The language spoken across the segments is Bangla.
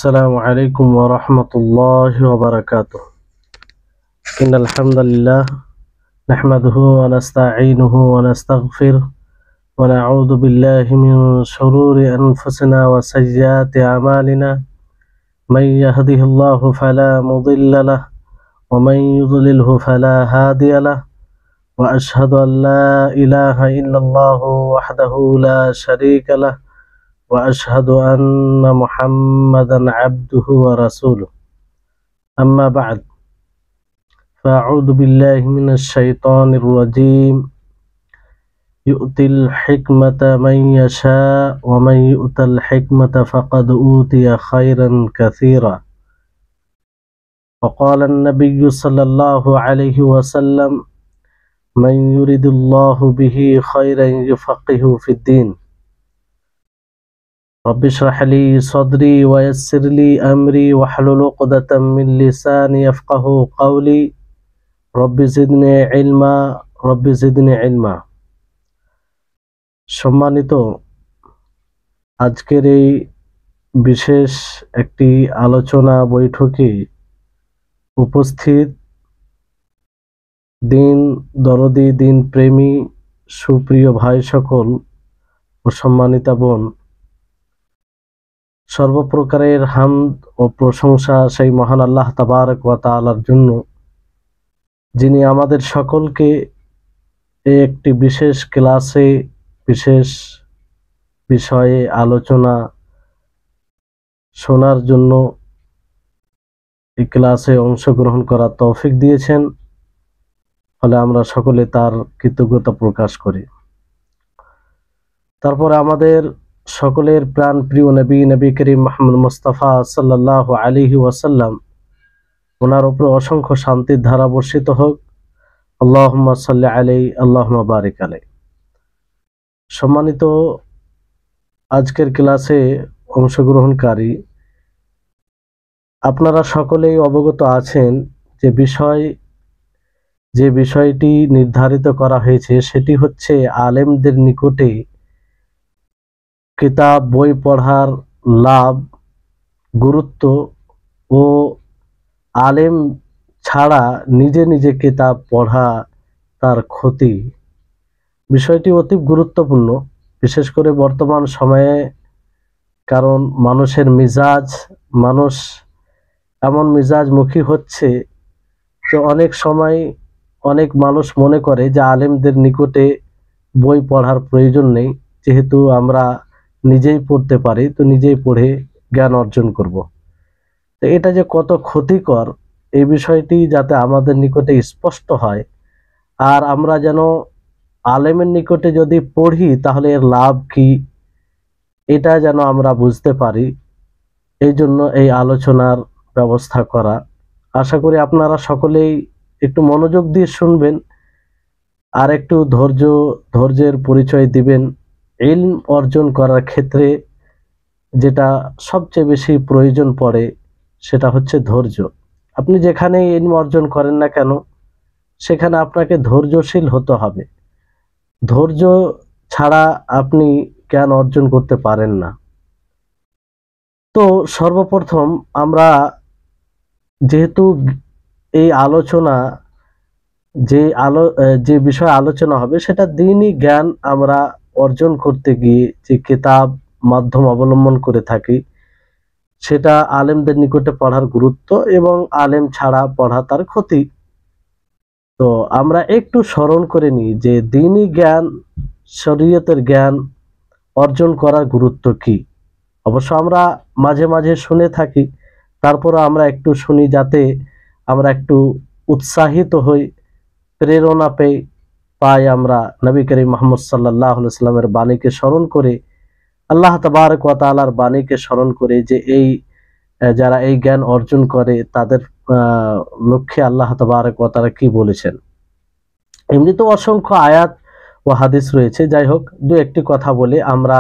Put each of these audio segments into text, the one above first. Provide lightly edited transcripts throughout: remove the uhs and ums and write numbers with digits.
السلام عليكم ورحمة الله وبركاته. إن الحمد لله نحمده ونستعينه ونستغفره ونعوذ بالله من شرور أنفسنا وسيئات أعمالنا. من يهده الله فلا مضل له ومن يضلله فلا هادي له، وأشهد أن لا إله إلا الله وحده لا شريك له، وأشهد أن محمدا عبده ورسوله. أما بعد، فأعوذ بالله من الشيطان الرجيم. يؤتي الحكمة من يشاء ومن يؤت الحكمة فقد أوتي خيرا كثيرا. وقال النبي صلى الله عليه وسلم: من يرد الله به خيرا يفقهه في الدين. رب اشرح لي صدري ويسر لي أمري واحلل عقدة من لساني يفقهوا قولي. رب زدني علما رب زدني علما। সম্মানিত, আজকের এই বিশেষ একটি আলোচনা বৈঠকে উপস্থিত দিন দরদি, দিন প্রেমী সুপ্রিয় ভাই সকল ও সম্মানিতা বোন, সর্বপ্রকারের হামদ ও প্রশংসা সেই মহান আল্লাহ তাবারক ওয়া তাআলার জন্য, যিনি আমাদের সকলকে এই একটি বিশেষ ক্লাসে বিশেষ বিষয়ে আলোচনা শোনার জন্য এই ক্লাসে অংশগ্রহণ করার তৌফিক দিয়েছেন। ফলে আমরা সকলে তার কৃতজ্ঞতা প্রকাশ করি। তারপরে আমাদের সকলের প্রাণ প্রিয় নবী করিম মুহাম্মদ মুস্তাফা সাল্লাল্লাহু আলাইহি ওয়াসাল্লাম, ওনার উপরে অসংখ্য শান্তির ধারা বর্ষিত হোক। আল্লাহুম্মা সাল্লি আলাইহি আল্লাহুম্মা বারিক আলাইহি। সম্মানিত, আজকের ক্লাসে অংশগ্রহণকারী আপনারা সকলেই অবগত আছেন যে বিষয়টি নির্ধারিত করা হয়েছে সেটি হচ্ছে আলেমদের নিকটে কিতাব বই পড়ার লাভ, গুরুত্ব ও আলেম ছাড়া নিজে নিজে কিতাব পড়া তার ক্ষতি। বিষয়টি অতি গুরুত্বপূর্ণ, বিশেষ করে বর্তমান সময়ে। কারণ মানুষ এমন মিজাজমুখী হচ্ছে যে অনেক সময় অনেক মানুষ মনে করে যে আলেমদের নিকটে বই পড়ার প্রয়োজন নেই, যেহেতু আমরা নিজেই পড়তে পারি তো নিজেই পড়ে জ্ঞান অর্জন করব। তো এটা যে কত ক্ষতিকর, এই বিষয়টি যাতে আমাদের নিকটে স্পষ্ট হয়, আর আমরা যেন আলেমের নিকটে যদি পড়ি তাহলে এর লাভ কি, এটা যেন আমরা বুঝতে পারি, এই জন্য এই আলোচনার ব্যবস্থা করা। আশা করি আপনারা সকলেই একটু মনোযোগ দিয়ে শুনবেন আর একটু ধৈর্যের পরিচয় দিবেন। ইলম অর্জন করার ক্ষেত্রে যেটা সবচেয়ে বেশি প্রয়োজন পড়ে সেটা হচ্ছে ধৈর্য। আপনি যেখানে ইলম অর্জন করেন না কেন, সেখানে আপনাকে ধৈর্যশীল হতে হবে। ধৈর্য ছাড়া আপনি জ্ঞান অর্জন করতে পারেন না। তো সর্বপ্রথম আমরা যেহেতু এই আলোচনা যে বিষয়ে আলোচনা হবে সেটা দ্বীনি জ্ঞান আমরা অর্জন করতে গিয়ে যে কিতাব মাধ্যম অবলম্বন করে থাকি, সেটা আলেমদের নিকটে পড়ার গুরুত্ব এবং আলেম ছাড়া পড়া তার ক্ষতি। তো আমরা একটু স্মরণ করে নিই যে দ্বীনি জ্ঞান, শরীয়তের জ্ঞান অর্জন করার গুরুত্ব কি। অবশ্য আমরা মাঝে মাঝে শুনে থাকি, তারপর আমরা একটু শুনি যাতে আমরা একটু উৎসাহিত হই, প্রেরণা পাই। আমরা নবী করিম মুহাম্মদ সাল্লাল্লাহু আলাইহি ওয়াসাল্লামের বাণীকে স্মরণ করে, আল্লাহ তাবারক ওয়া তাআলার বাণীকে স্মরণ করে যে যারা এই জ্ঞান অর্জন করে তাদের লক্ষ্যে আল্লাহ তাবারক ওয়া তাআলা কি বলেছেন। এমনি তো অসংখ্য আয়াত ও হাদিস রয়েছে। যাই হোক, দু একটি কথা বলে আমরা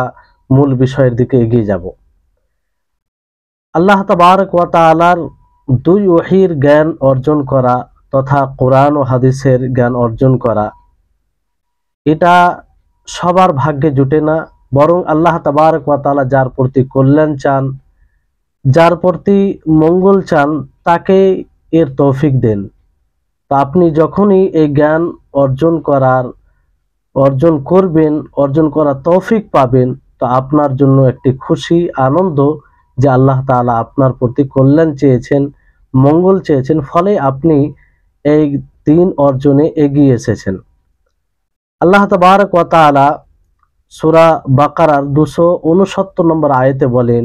মূল বিষয়ের দিকে এগিয়ে যাব। আল্লাহ তাবারক ওয়া তাআলার দুই ওহীর জ্ঞান অর্জন করা তথা কোরআন ও হাদিসের জ্ঞান অর্জন করা, এটা সবার ভাগ্যে জুটে না। বরং আল্লাহ তাবারক ওয়া তাআলা যার প্রতি কল্যাণ চান, যার প্রতি মঙ্গল চান তাকে এর তৌফিক দেন। তো আপনি যখনই এই জ্ঞান অর্জন করবেন, অর্জন করার তৌফিক পাবেন, তো আপনার জন্য একটি খুশি আনন্দ যে আল্লাহ তাআলা আপনার প্রতি কল্যাণ চেয়েছেন, মঙ্গল চেয়েছেন, ফলে আপনি এই দিন অর্জনে এগিয়ে এসেছেন। আল্লাহ তাবারক ওয়া তাআলা সূরা বাকারার 269 নম্বর আয়াতে বলেন,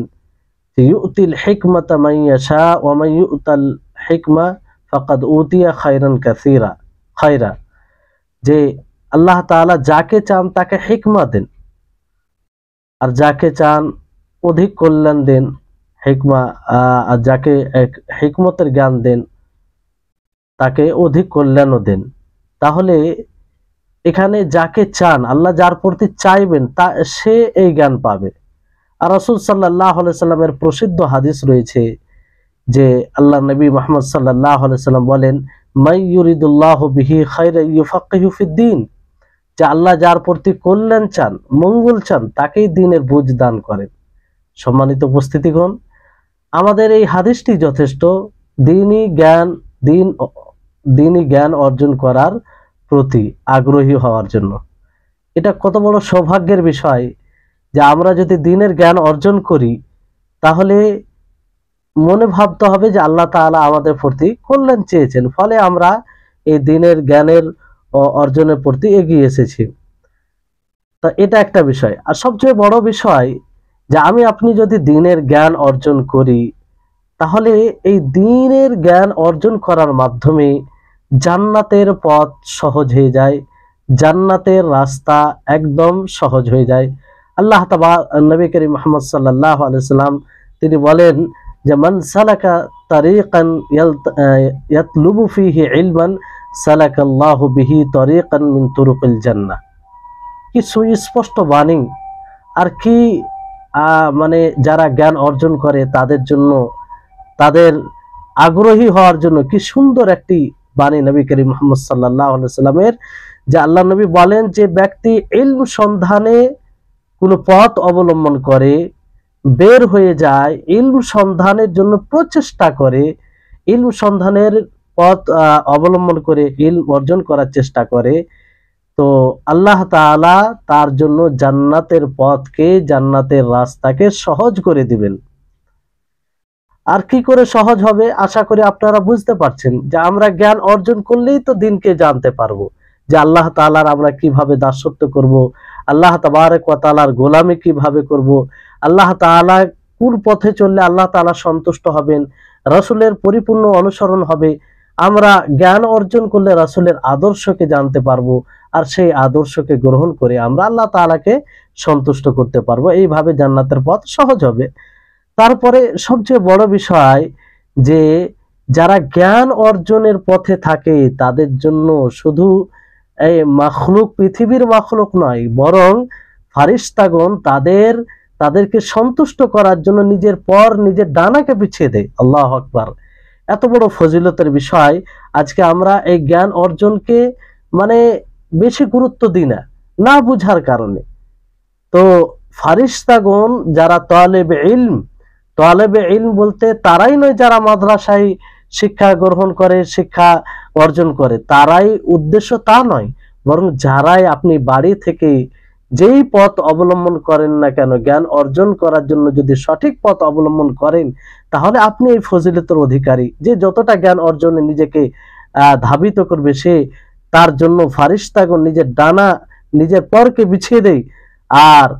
ইউতিল হিকমাতা মান ইয়াশা ওয়া মান ইউতাল হিকমা ফাকাদ উতিয়া খায়রা, যে আল্লাহ তাআলা যাকে চান তাকে হিকমা দেন, আর যাকে চান অধিক কল্যাণ দেন। হিকমা আর যাকে হিকমতের জ্ঞান দেন তাকে অধিক কল্যাণও দেন। তাহলে এখানে যাকে চান, আল্লাহ যার প্রতি চাইবেন তা সে এই জ্ঞান পাবে। আর রাসূল সাল্লাল্লাহু আলাইহি সাল্লামের প্রসিদ্ধ হাদিস রয়েছে যে আল্লাহ নবী মুহাম্মদ সাল্লাল্লাহু আলাইহি সাল্লাম বলেন, মাই ইউরিদুল্লাহু বিহি খায়রান ইউফাক্কিহু ফিদ্দীন, যে আল্লাহ যার প্রতি কল্যাণ চান, মঙ্গল চান, তাকেই দ্বীনের বুঝ দান করেন। সম্মানিত উপস্থিতিগণ, আমাদের এই হাদিসটি যথেষ্ট দ্বীনি জ্ঞান অর্জন করার প্রতি আগ্রহী হওয়ার জন্য। এটা কত বড় সৌভাগ্যের বিষয় যে আমরা যদি দ্বীনের জ্ঞান অর্জন করি, তাহলে মনে ভাবতে হবে যে আল্লাহ তাআলা আমাদের প্রতি কল্যাণ চেয়েছেন, ফলে আমরা এই দ্বীনের জ্ঞানের অর্জনের প্রতি এগিয়ে এসেছি। তা এটা একটা বিষয়। আর সবচেয়ে বড় বিষয় যে আপনি যদি দ্বীনের জ্ঞান অর্জন করি, তাহলে এই দ্বীনের জ্ঞান অর্জন করার মাধ্যমে জান্নাতের পথ সহজ হয়ে যায়, জান্নাতের রাস্তা একদম সহজ হয়ে যায়। আল্লাহ তাআলা নবী করিম মুহাম্মদ সাল্লাল্লাহু আলাইহি সাল্লাম তিনি বলেন যে মান সালাকা তারিকান ইয়াতলুবু ফিহি ইলমান সালাকাল্লাহু বিহি তারিকান মিন তুরুকিল জান্নাহ। কি সুস্পষ্ট বাণী! আর কি মানে যারা জ্ঞান অর্জন করে তাদের জন্য, তাদের আগ্রহী হওয়ার জন্য কি সুন্দর একটি বাণী নবী করিম মুহাম্মদ সাল্লাল্লাহু আলাইহি সাল্লামের, যে আল্লাহ নবী বলেন যে ব্যক্তি ইলম সন্ধানে কোনো পথ অবলম্বন করে, বের হয়ে যায়, ইলম সন্ধানের জন্য প্রচেষ্টা করে, ইলম সন্ধানের পথ অবলম্বন করে ইলম অর্জন করার চেষ্টা করে, তো আল্লাহ তাআলা তার জন্য জান্নাতের পথকে, জান্নাতের রাস্তাকে সহজ করে দিবেন। আর কি করে সহজ হবে? আশা করি আপনারা বুঝতে পারছেন যে আমরা জ্ঞান অর্জন করলেই তো দিনকে জানতে পারবো, যে আল্লাহ তাআলার আমরা কিভাবে দাসত্ব করব, আল্লাহ তাবারক ওয়া তাআলার গোলামি কিভাবে করব, আল্লাহ তাআলা কোন পথে চললে আল্লাহ তাআলা সন্তুষ্ট হবেন, রাসূলের পরিপূর্ণ অনুসরণ হবে। আমরা জ্ঞান অর্জন করলে রাসূলের আদর্শকে জানতে পারবো, আর সেই আদর্শকে গ্রহণ করে আমরা আল্লাহ তাআলাকে সন্তুষ্ট করতে পারবো। এইভাবে জান্নাতের পথ সহজ হবে। তারপরে সবচেয়ে বড় বিষয় যে যারা জ্ঞান অর্জনের পথে থাকে তাদের জন্য শুধু এই মাখলুক, পৃথিবীর মাখলুক নয়, বরং ফারিস্তাগণ তাদেরকে সন্তুষ্ট করার জন্য নিজের ডানাকে পিছিয়ে দেয়। আল্লাহু আকবার! এত বড় ফজিলতের বিষয়। আজকে আমরা এই জ্ঞান অর্জনকে মানে বেশি গুরুত্ব দিই না, না বুঝার কারণে। তো ফারিস্তাগণ যারা তালেবে ইলম বলতে তারাই নয় যারা মাদ্রাসায় শিক্ষা গ্রহণ করে, শিক্ষা অর্জন করে, তারাই উদ্দেশ্য তা নয়, বরং যারাই আপনি বাড়ি থেকে যেই পথ অবলম্বন করেন না কেন, জ্ঞান অর্জন করার জন্য যদি সঠিক পথ অবলম্বন করেন, তাহলে আপনি এই ফজিলতের অধিকারী। যে যতটা জ্ঞান অর্জনে নিজেকে ধাবিত করবে, সে তার জন্য ফারিস্তাগণ নিজের ডানা, নিজের পরকে বিছিয়ে দেয়। আর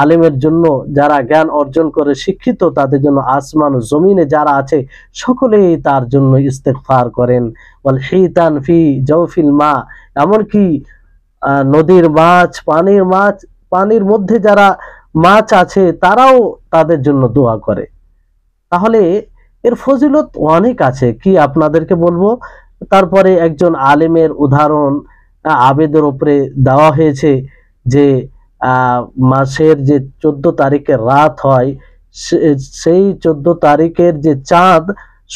আলেমের জন্য, যারা জ্ঞান অর্জন করে শিক্ষিত, তাদের জন্য আসমান ও জমিনে যারা আছে সকলেই তার জন্য ইস্তেগফার করেন। ওয়াল হিতান ফি জাওফিল মা, এমনকি নদীর মাছ, পানির মধ্যে যারা মাছ আছে তারাও তাদের জন্য দোয়া করে। তাহলে এর ফজিলত অনেক আছে, কি আপনাদেরকে বলবো। তারপরে একজন আলেমের উদাহরণ আবেদের উপরে দেওয়া হয়েছে যে মাসের যে 14 তারিখের রাত হয়, সেই 14 তারিখের যে চাঁদ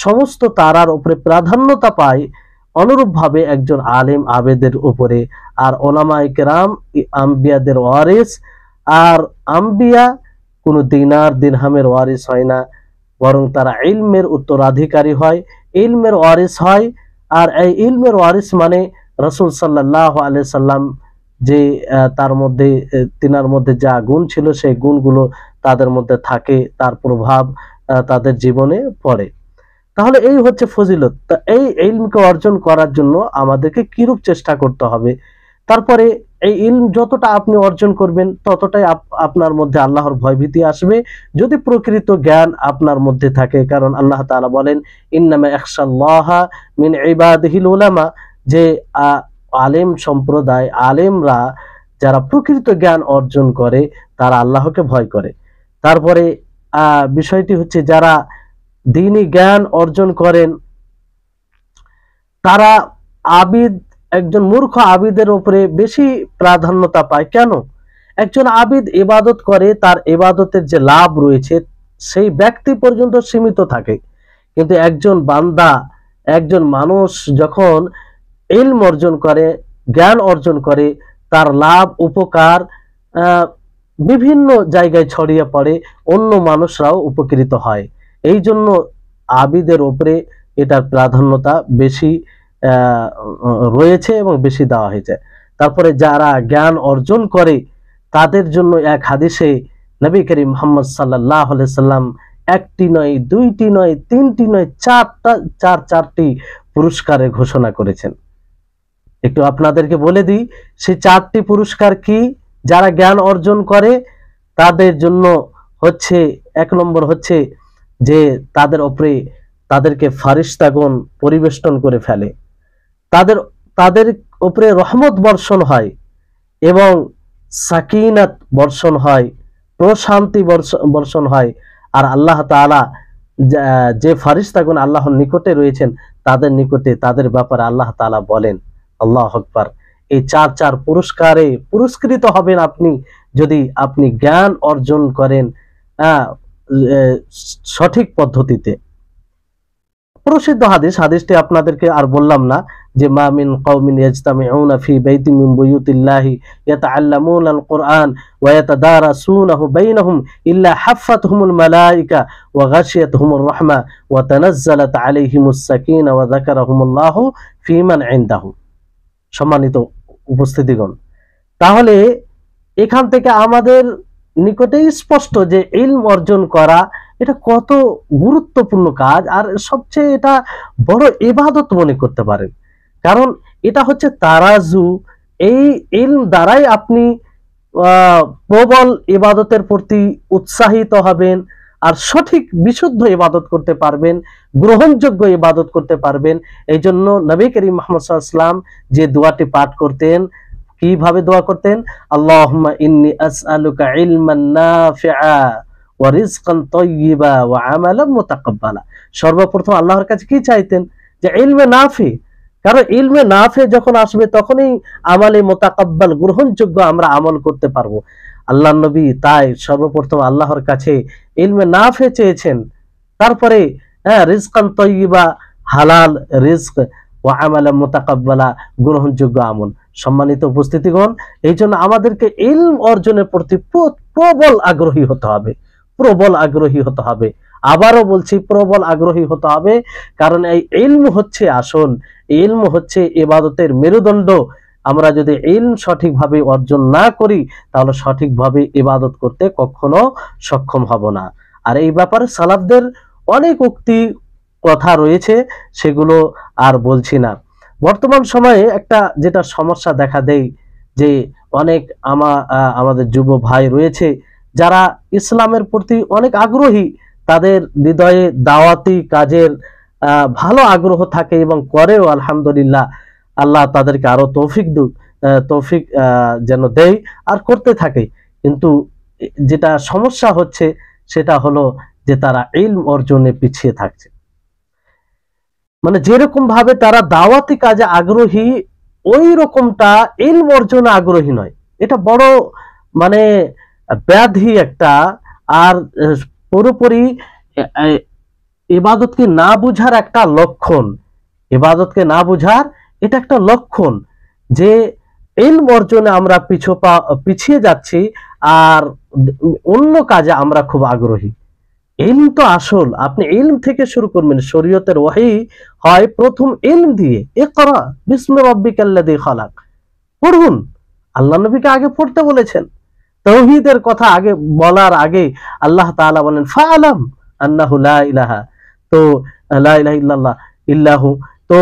সমস্ত তারার উপরে প্রাধান্যতা পায়, অনুরূপভাবে একজন আলেম আবেদের উপরে। আর ওলামায়ে কেরাম আম্বিয়াদের ওয়ারিস, আর আম্বিয়া কোনো দিনার দিরহামের ওয়ারিস হয় না, বরং তারা ইলমের উত্তরাধিকারী হয়, ইলমের ওয়ারিস হয়। আর এই ইলমের ওয়ারিস মানে রাসূল সাল্লাল্লাহু আলাইহি সাল্লাম যে তার মধ্যে তিনার মধ্যে যা গুণ ছিল সেই গুণগুলো তাদের মধ্যে থাকে, তার প্রভাব তাদের জীবনে পড়ে। তাহলে এই হচ্ছে ফজিলত। তা এই ইলমকে অর্জন করার জন্য আমাদেরকে কিরূপ চেষ্টা করতে হবে। তারপরে এই ইলম যতটা আপনি অর্জন করবেন ততটাই আপনার মধ্যে আল্লাহর ভয়ভীতি আসবে, যদি প্রকৃত জ্ঞান আপনার মধ্যে থাকে। কারণ আল্লাহ তাআলা বলেন, ইন্নামা ইয়াখশাল্লাহা মিন ইবাদিহিল উলামা, যে আলেম সম্প্রদায়, আলেমরা যারা প্রকৃত জ্ঞান অর্জন করে তারা আল্লাহকে ভয় করে। তারপরে বিষয়টি হচ্ছে যারা দ্বীনি জ্ঞান অর্জন করেন তারা আবিদ, একজন মূর্খ আবিদের উপরে বেশি প্রাধান্যতা পায়। কেন? একজন আবিদ ইবাদত করে, তার ইবাদতের যে লাভ রয়েছে সেই ব্যক্তি পর্যন্ত সীমিত থাকে, কিন্তু একজন বান্দা, একজন মানুষ যখন ইলম অর্জন করে, জ্ঞান অর্জন করে, তার লাভ উপকার বিভিন্ন জায়গায় ছড়িয়ে পড়ে, অন্য মানুষরাও উপকৃত হয়। এই জন্য আবিদের উপরে এটার প্রাধান্যতা বেশি রয়েছে এবং বেশি দেওয়া হয়েছে। তারপরে যারা জ্ঞান অর্জন করে তাদের জন্য এক হাদিসে নবী করিম মুহাম্মদ সাল্লাল্লাহু আলাইহি সাল্লাম একটি নয়, দুইটি নয়, তিনটি নয়, চারটি পুরস্কারের ঘোষণা করেছেন। একটু আপনাদেরকে বলে দিই সেই চারটি পুরস্কার কি। যারা জ্ঞান অর্জন করে তাদের জন্য হচ্ছে, এক নম্বর হচ্ছে যে তাদের উপরে তাদেরকে ফারিস্তাগণ পরিবেষ্টন করে ফেলে, তাদের উপরে রহমত বর্ষণ হয় এবং সাকিনাত বর্ষণ হয়, প্রশান্তি বর্ষণ হয়। আর আল্লাহ তাআলা যে ফারিস্তাগণ আল্লাহর নিকটে রয়েছেন তাদের নিকটে তাদের ব্যাপারে আল্লাহ তাআলা বলেন, আল্লাহু আকবার। এই চার পুরস্কারে পুরস্কৃত হবেন আপনি যদি আপনি জ্ঞান অর্জন করেন সঠিক পদ্ধতিতে। প্রসিদ্ধ হাদিসটি আপনাদেরকে আর বললাম না, যে মা মিন কওমিন ইয়াজতামিউনা ফি বাইতিন মিন বুয়ুতিল্লাহি ইয়াতাআল্লামুনাল কুরআন ওয়া ইয়াতাদারাসুনাহু বাইনাহুম ইল্লা হাফফাতহুমুল মালায়েকা ওয়া গাশিয়াতহুমুর রাহমা ওয়া তানাজ্জালাত আলাইহিমুস সাকিনা ওয়া যাকারাহুমুল্লাহু ফি মান ইনদাহু। সম্মানিত উপস্থিতিগণ, তাহলে এখান থেকে আমাদের নিকটেই স্পষ্ট যে ইলম অর্জন করা এটা কত গুরুত্বপূর্ণ কাজ, আর সবচেয়ে এটা বড় ইবাদত মনে করতে পারেন। কারণ এটা হচ্ছে তারাজু, এই ইলম দ্বারাই আপনি প্রবল ইবাদতের প্রতি উৎসাহিত হবেন, আর সঠিক বিশুদ্ধ ইবাদত করতে পারবেন, গ্রহণযোগ্য ইবাদত করতে পারবেন। এই জন্য নবী করিম মুহাম্মদ সাল্লাল্লাহু আলাইহি ওয়াসাল্লাম যে দোয়াটি পাঠ করতেন, কিভাবে দোয়া করতেন? আল্লাহুম্মা ইন্নী আসআলুকা ইলমান নাফিআ ওয়া রিজকান তাইয়্যিবা ওয়া আমালান মুতাকাব্বালা। সর্বপ্রথম আল্লাহর কাছে কি চাইতেন? যে ইলমে নাফি। কারণ ইলমে নাফি যখন আসবে তখনই আমালে মুতাকাব্বাল, গ্রহণযোগ্য আমরা আমল করতে পারবো। আল্লাহর নবী তাই সর্বপ্রথম আল্লাহর কাছে ইলমে নাফি চেয়েছেন, তারপরে রিজকান তাইয়্যিবা, হালাল রিজক, ওয়া আমালান মুতাকাব্বালা, গ্রহণযোগ্য আমল। সম্মানিত উপস্থিতিগণ, এই জন্য আমাদেরকে ইলম অর্জনের প্রতি প্রবল আগ্রহী হতে হবে, প্রবল আগ্রহী হতে হবে। আবারও বলছি, প্রবল আগ্রহী হতে হবে। কারণ এই ইলম হচ্ছে আসল, ইলম হচ্ছে ইবাদতের মেরুদণ্ড। আমরা যদি ইলম সঠিকভাবে অর্জন না করি তাহলে সঠিকভাবে ইবাদত করতে কখনো সক্ষম হব না। আর এই ব্যাপারে সালাফদের অনেক উক্তি কথা রয়েছে, সেগুলো আর বলছি না। বর্তমান সময়ে একটা যেটা সমস্যা দেখা দেয়, যে অনেক আমাদের যুব ভাই রয়েছে যারা ইসলামের প্রতি অনেক আগ্রহী, তাদের হৃদয়ে দাওয়াতি কাজের ভালো আগ্রহ থাকে এবং করেও, আলহামদুলিল্লাহ। আল্লাহ তাদেরকে আরো তৌফিক যেন দেয় আর করতে থাকে। কিন্তু যেটা সমস্যা হচ্ছে সেটা হলো যে তারা ইলম অর্জনে পিছিয়ে থাকছে। মানে যেরকম ভাবে তারা দাওয়াতি কাজে আগ্রহী, ওই রকমটা ইলম অর্জনে আগ্রহী নয়। এটা বড় মানে ব্যাধি একটা। আর পুরোপুরি ইবাদতকে না বুঝার একটা লক্ষণ, ইবাদতকে না বুঝার এটা একটা লক্ষণ যে ইলম অর্জনে আমরা পিছিয়ে যাচ্ছি আর অন্য কাজে আমরা খুব আগ্রহী। ইলম তো আসল, আপনি ইলম থেকে শুরু করবেন। শরীয়তের ওহী হয় প্রথম ইলম দিয়ে, ইকরা বিসমি রাব্বিকাল্লাযী খালাক, পড়ুন। আল্লাহ নবীকে আগে পড়তে বলেছেন। তাওহীদের কথা আগে বলার আগে আল্লাহ তাআলা বলেন ফাআলাম আন্নাহু লা ইলাহা, তো লা ইলাহা ইল্লাল্লাহ ইল্লাহু, তো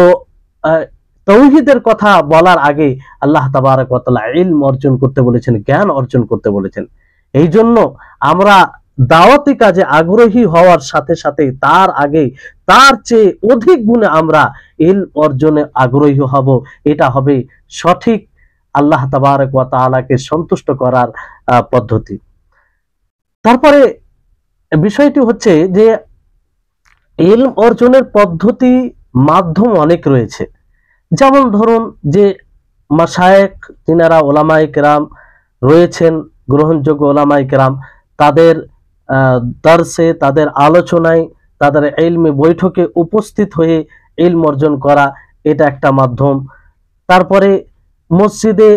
তাওহীদের কথা বলার আগে আল্লাহ তাবারক ওয়া তাআলা ইলম অর্জন করতে বলেছেন, জ্ঞান অর্জন করতে বলেছেন। এই জন্য আমরা দাওয়াতি কাজে আগ্রহী হওয়ার সাথে সাথে তার আগে তার চেয়ে অধিক গুণে আমরা ইলম অর্জনে আগ্রহী হব। এটা হবে সঠিক আল্লাহ তাবারক ওয়া তাআলাকে সন্তুষ্ট করার পদ্ধতি। তারপরে বিষয়টি হচ্ছে যে ইলম অর্জনের পদ্ধতি মাধ্যম অনেক রয়েছে। যেমন ধরুন যে মাশায়েখ, যিনারা ওলামায়ে কেরাম রয়েছেন, গ্রহণযোগ্য ওলামায়ে কেরাম, তাদের দর্শে, তাদের আলোচনায়, তাদের ইলমি বৈঠকে উপস্থিত হয়ে ইলম অর্জন করা, এটা একটা মাধ্যম। তারপরে মসজিদে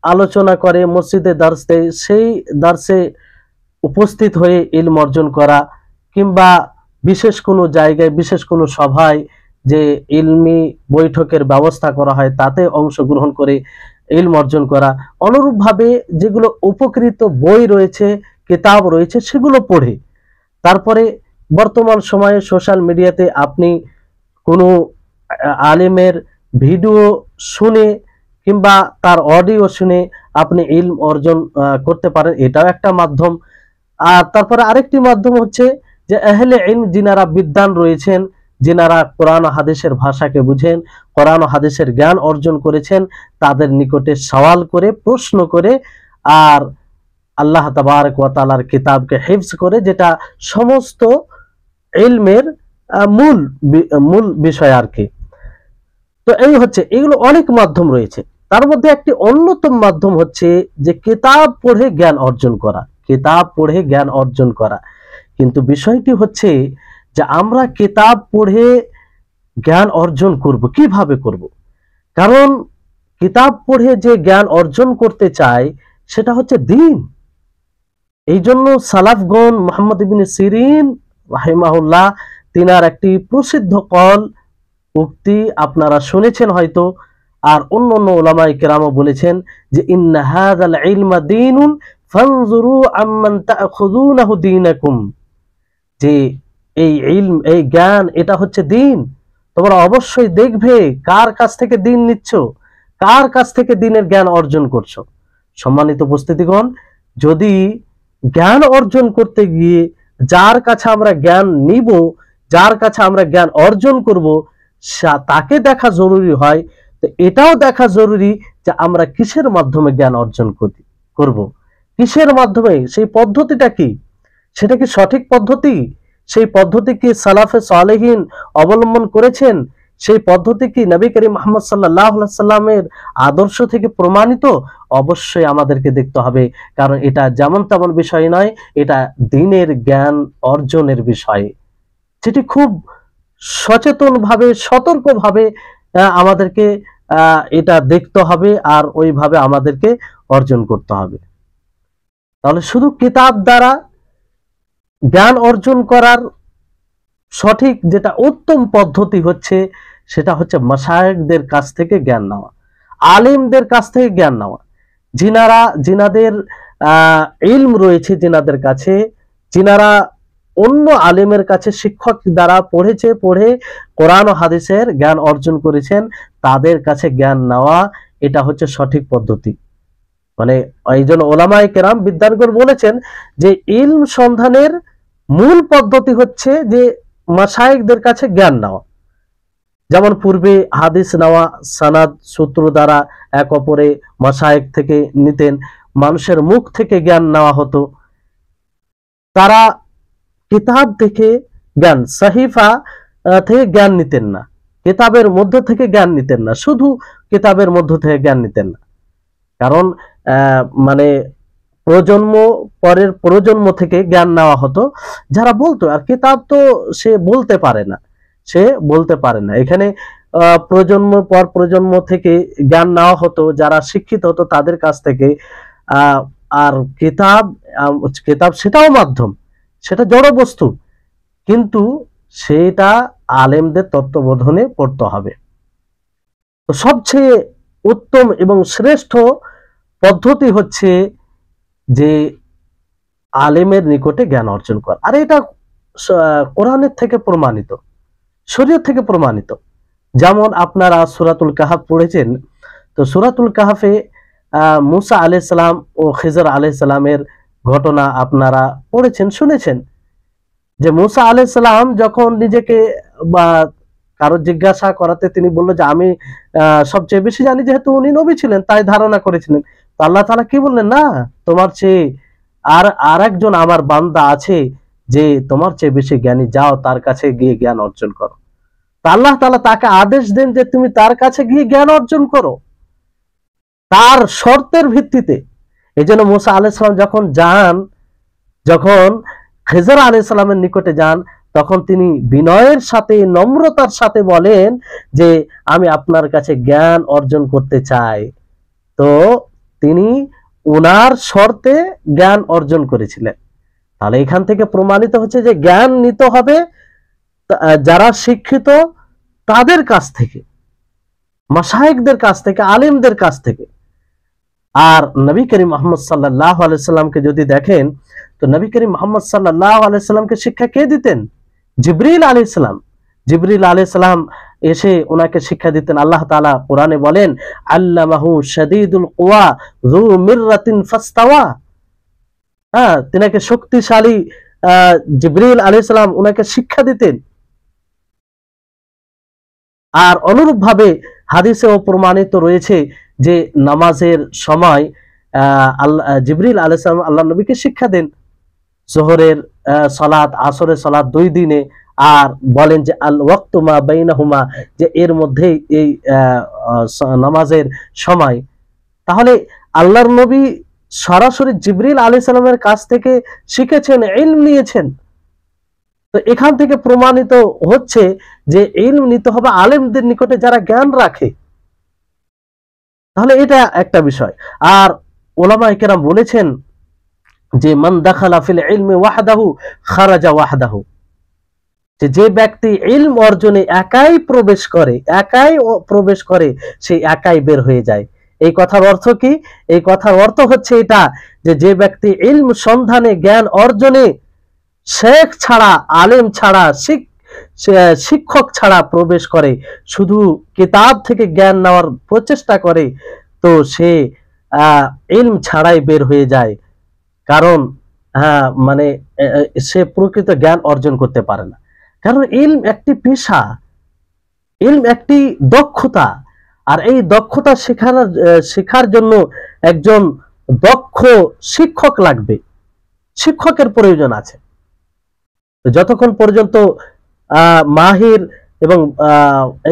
আলোচনা করে, মসজিদে দর্শ দেয়, সেই দর্শে উপস্থিত হয়ে ইলম অর্জন করা, কিংবা বিশেষ কোনো জায়গায়, বিশেষ কোনো সভায় যে ইলমি বৈঠকের ব্যবস্থা করা হয় তাতে অংশগ্রহণ করে ইলম অর্জন করা। অনুরূপভাবে যেগুলো উপকৃত বই রয়েছে, কিতাব রয়েছে, সেগুলো পড়ে। তারপরে বর্তমান সময়ে সোশ্যাল মিডিয়াতে আপনি কোনো আলেমের ভিডিও শুনে কিংবা তার অডিও শুনে আপনি ইলম অর্জন করতে পারেন, এটাও একটা মাধ্যম। আর তারপরে আরেকটি মাধ্যম হচ্ছে যে আহলে ইলম, যিনারা বিদ্বান রয়েছেন, যিনারা কোরআন ও হাদিসের ভাষাকে বুঝেন, কোরআন ও হাদিসের জ্ঞান অর্জন করেছেন, তাদের নিকটে সওয়াল করে, প্রশ্ন করে, আর আল্লাহ তাবারক ওয়া তাআলার কিতাবকে হিফজ করে, যেটা সমস্ত ইলমের মূল মূল বিষয় আর কি। তো এই হচ্ছে, এগুলো অনেক মাধ্যম রয়েছে। তার মধ্যে একটি অন্যতম মাধ্যম হচ্ছে যে কিতাব পড়ে জ্ঞান অর্জন করা, কিতাব পড়ে জ্ঞান অর্জন করা। কিন্তু বিষয়টি হচ্ছে যে আমরা কিতাব পড়ে জ্ঞান অর্জন করব, কিভাবে করব? কারণ কিতাব পড়ে যে জ্ঞান অর্জন করতে চায় সেটা হচ্ছে দ্বীন। এই জন্য সালাফগণ, মুহাম্মদ ইবনে সিরিন রাহিমাহুল্লাহ, তিনার একটি প্রসিদ্ধ কল, উক্তি আপনারা শুনেছেন হয়তো, আর অন্য অন্য উলামায়ে কেরামও বলেছেন যে ইন্না হাযাল ইলমা দীনুন ফানজুরু আম্মান তা'খুযুনাহু দীনাকুম, যে এই ইলম, এই জ্ঞান, এটা হচ্ছে দ্বীন। তোমরা অবশ্যই দেখবে কার কাছ থেকে দ্বীন নিচ্ছ, কার কাছ থেকে দ্বীনের জ্ঞান অর্জন করছো। সম্মানিত উপস্থিতিগণ, যদি জ্ঞান অর্জন করতে গিয়ে যার কাছে আমরা জ্ঞান নিব, যার কাছে আমরা জ্ঞান অর্জন করব, তাকে দেখা জরুরি হয়, তো এটাও দেখা জরুরি যে আমরা কিসের মাধ্যমে জ্ঞান অর্জন করব, কিসের মাধ্যমে, সেই পদ্ধতিটা কি, সেটা কি সঠিক পদ্ধতি, সেই পদ্ধতি কি সালাফে সালেহিন অবলম্বন করেছেন, সেই পদ্ধতি কি নবী করিম মুহাম্মদ সাল্লাল্লাহু আলাইহি সাল্লামের আদর্শ থেকে প্রমাণিত? অবশ্যই আমাদেরকে দেখতে হবে, কারণ এটা যেমন তেমন বিষয় নয়, এটা দ্বীনের জ্ঞান অর্জনের বিষয়, যেটি খুব সচেতনভাবে, সতর্কভাবে আমাদেরকে এটা দেখতে হবে, আর ওইভাবে আমাদেরকে অর্জন করতে হবে। তাহলে শুধু কিতাব দ্বারা জ্ঞান অর্জন করার সঠিক যেটা উত্তম পদ্ধতি হচ্ছে, সেটা হচ্ছে মাশায়েখদের কাছ থেকে জ্ঞান নেওয়া, আলেমদের কাছ থেকে জ্ঞান নেওয়া, যিনাদের ইলম রয়েছে, যিনাদের কাছে, যিনারা অন্য আলেমের কাছে শিক্ষক দ্বারা পড়েছে, পড়ে কোরআন ও হাদিসের জ্ঞান অর্জন করেছেন, তাদের কাছে জ্ঞান নেওয়া, এটা হচ্ছে সঠিক পদ্ধতি। মানে এই জন্য ওলামায়ে কেরাম, বিদ্বানগণ বলেছেন যে ইলম সন্ধানের মূল পদ্ধতি হচ্ছে যে মাশায়েখদের কাছে জ্ঞান নেওয়া। যেমন পূর্বে হাদিস নেওয়া, সানাদ সূত্র দ্বারা এক অপরে মাশায়েখ থেকে নিতেন, মানুষের মুখ থেকে জ্ঞান নেওয়া হতো। তারা কিতাব থেকে জ্ঞান, সাহিফা থেকে জ্ঞান নিতেন না, কিতাবের মধ্য থেকে জ্ঞান নিতেন না, শুধু কিতাবের মধ্য থেকে জ্ঞান নিতেন না। কারণ মানে প্রজন্ম পরের প্রজন্ম থেকে জ্ঞান নেওয়া হতো, যারা বলতো, আর কিতাব তো সে বলতে পারে না, সে বলতে পারে না। এখানে প্রজন্ম পর প্রজন্ম থেকে জ্ঞান নেওয়া হতো, যারা শিক্ষিত হতো তাদের কাছ থেকে। আর কিতাব, কিতাব সেটাও মাধ্যম, সেটা জড় বস্তু, কিন্তু সেটা আলেমদের তত্ত্বাবধানে পড়তে হবে। তো সবচেয়ে উত্তম এবং শ্রেষ্ঠ পদ্ধতি হচ্ছে যে আলেমের নিকটে জ্ঞান অর্জন করা। আর এটা কোরআনের থেকে প্রমাণিত, শরীয়ত থেকে প্রমাণিত। যেমন আপনারা সূরাতুল কাহাফ পড়েছেন, তো সূরাতুল কাহাফে মুসা আলাইহিস সালাম ও খিজর আলাইহিস সালামের ঘটনা আপনারা পড়েছেন, শুনেছেন। যে মুসা আলাইহিস সালাম যখন নিজেকে বা কারো জিজ্ঞাসা করাতে তিনি বলল যে আমি সবচেয়ে বেশি জানি, যেহেতু উনি নবী ছিলেন তাই ধারণা করেছিলেন। তো আল্লাহ তাআলা কি বললেন, না, তোমার চেয়ে আর একজন আমার বান্দা আছে যে তোমার চেয়ে বেশি জ্ঞানী, যাও তার কাছে গিয়ে জ্ঞান অর্জন করো। তা আল্লাহ তাআলা তাকে আদেশ দেন যে তুমি তার কাছে গিয়ে জ্ঞান অর্জন করো, তার শর্তের ভিত্তিতে। এই জন্য মুসা আলাইহিস সালাম যখন খিজর আলাইহিস সালামের নিকটে যান, তখন তিনি বিনয়ের সাথে, নম্রতার সাথে বলেন যে আমি আপনার কাছে জ্ঞান অর্জন করতে চাই। তো তিনি ওনার শর্তে জ্ঞান অর্জন করেছিলেন। তাহলে এখান থেকে প্রমাণিত হচ্ছে যে জ্ঞান নিতে হবে যারা শিক্ষিত তাদের কাছ থেকে, মাশায়েখদের কাছ থেকে, আলেমদের কাছ থেকে। আর নবী করিম মুহাম্মদ সাল্লাল্লাহু আলাইহি সাল্লামকে যদি দেখেন, তো নবী করিম মুহাম্মদ সাল্লাল্লাহু আলাইহি সাল্লামকে শিক্ষা কে দিতেন? জিবরিল আলাইহিস সালাম। জিবরিল আলাইহিস সালাম এসে ওনাকে শিক্ষা দিতেন। আল্লাহ তাআলা কোরআনে বলেন, আল্লামাহু শাদীদুল কুওয়া যু মিররাতিন ফাস্তাওয়া। হ্যাঁ, তিনাকে শক্তিশালী জিবরিল আলাইহিস সালাম ওনাকে শিক্ষা দিতেন। আর অনুরূপভাবে হাদিসেও প্রমাণিত রয়েছে যে নামাজের সময় জিবরিল আলাইহিস সালাম আল্লাহ নবীকে শিক্ষা দেন, যোহরের সালাত, আসরের সালাত 2 দিনে। আর বলেন যে আল ওয়াক্তু মা বাইনাহুমা, যে এর মধ্যেই এই নামাজের সময়। তাহলে আল্লাহর নবী সরাসরি জিবরিল আলাইহিস সালামের কাছ থেকে শিখেছেন, ইলম নিয়েছেন। তো এখান থেকে প্রমাণিত হচ্ছে যে ইলম নিতে হবে আলেমদের নিকটে যারা জ্ঞান রাখে। তাহলে এটা একটা বিষয়। আর উলামায়ে কেরাম বলেছেন যে মান দাখালা ফিল ইলমি ওয়াহদাহু খারাজা ওয়াহদাহু, যে ব্যক্তি ইলম অর্জনে একাই প্রবেশ করে সে একাই বের হয়ে যায়। এই কথার অর্থ কি? এই কথার অর্থ হচ্ছে এটা যে ব্যক্তি ইলম সন্ধানে, জ্ঞান অর্জনে শেখ ছাড়া, আলেম ছাড়া, শিক্ষক ছাড়া প্রবেশ করে, শুধু কিতাব থেকে জ্ঞান নেওয়ার প্রচেষ্টা করে, তো সে ইলম ছাড়াই বের হয়ে যায়। কারণ মানে সে প্রকৃত জ্ঞান অর্জন করতে পারে না। কারণ ইলম একটি পেশা, ইলম একটি দক্ষতা। আর এই দক্ষতা শেখার জন্য একজন দক্ষ শিক্ষক লাগবে, শিক্ষকের প্রয়োজন আছে। যতক্ষণ পর্যন্ত মাহির এবং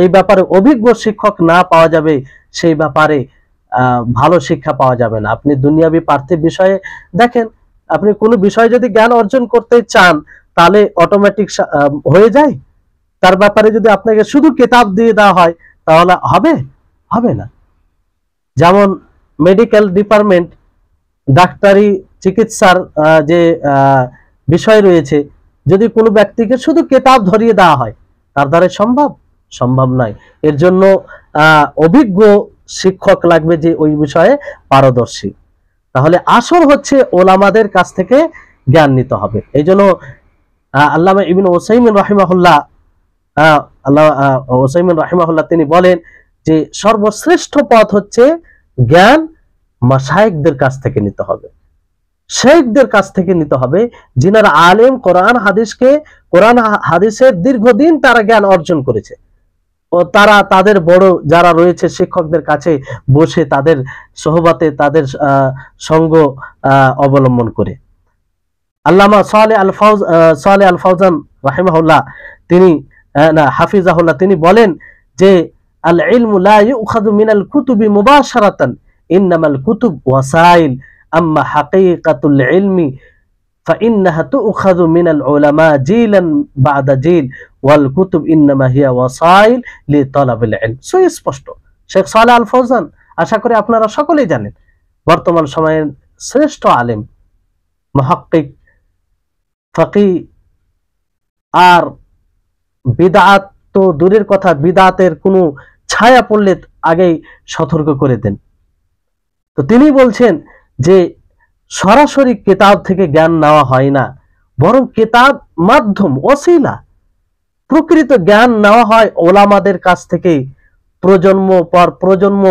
এই ব্যাপারে অভিজ্ঞ শিক্ষক না পাওয়া যাবে, সেই ব্যাপারে ভালো শিক্ষা পাওয়া যাবে না। আপনি দুনিয়াবি পার্থিব বিষয়ে দেখেন, আপনি কোনো বিষয় যদি জ্ঞান অর্জন করতে চান তাহলে অটোমেটিক হয়ে যায়। তার ব্যাপারে যদি আপনাকে শুধু কিতাব দিয়ে দেওয়া হয় তাহলে হবে না। যেমন মেডিকেল ডিপার্টমেন্ট, ডাক্তারি চিকিৎসার যে বিষয় রয়েছে, যদি কোনো ব্যক্তিকে শুধু কিতাব ধরিয়ে দেওয়া হয় তার দ্বারা সম্ভব নয়। এর জন্য অভিজ্ঞ শিক্ষক লাগবে যে ওই বিষয়ে পারদর্শী। তাহলে আসল হচ্ছে ওলামাদের কাছ থেকে জ্ঞান নিতে হবে। এই জন্য আল্লামা ইবনে উসাইমিন রাহিমাহুল্লাহ তিনি বলেন যে সর্বশ্রেষ্ঠ পথ হচ্ছে জ্ঞান মাশায়েখদের কাছ থেকে নিতে হবে, শেখদের কাছ থেকে নিতে হবে, যিনারা আলেম, কোরআন হাদিসের দীর্ঘদিন তারা জ্ঞান অর্জন করেছে। ও তারা তাদের বড় যারা রয়েছে শিক্ষকদের কাছে বসে তাদের সোহবতে, তাদের সঙ্গ অবলম্বন করে। আল্লামা সালেহ আল ফাওজান রাহিমাহুল্লাহ তিনি হাফিজাহুল্লাহ তিনি বলেন যে আল ইলমু লা ইউখাযু মিনাল কুতুবি মুবাশারাতান, ইন্নামাল কুতুব ওয়াসাইল, আম্মা হাকীকাতুল ইলমি ফাইন্নাহা তুখাযু মিনাল উলামা জিলান বা'দা জিল ওয়াল কুতুব ইন্নামা হিয়া ওয়াসাইল লিতালাবিল ইলম। সুস্পষ্ট শেখ সালেহ আল ফাওজান, আশা করি আপনারা সকলেই জানেন, বর্তমান সময়ের শ্রেষ্ঠ আলেম, মুহাক্কিক, ফাকিহ, আর বিদআত তো দূরের কথা, বিদআতের কোনো ছায়া পড়লে আগেই সতর্ক করে দেন। তো তিনি বলছেন যে সরাসরি কিতাব থেকে জ্ঞান নেওয়া হয় না, বরং কিতাব মাধ্যম, ওসিলা। প্রকৃত জ্ঞান নেওয়া হয় ওলামাদের কাছ থেকে, প্রজন্ম পর প্রজন্ম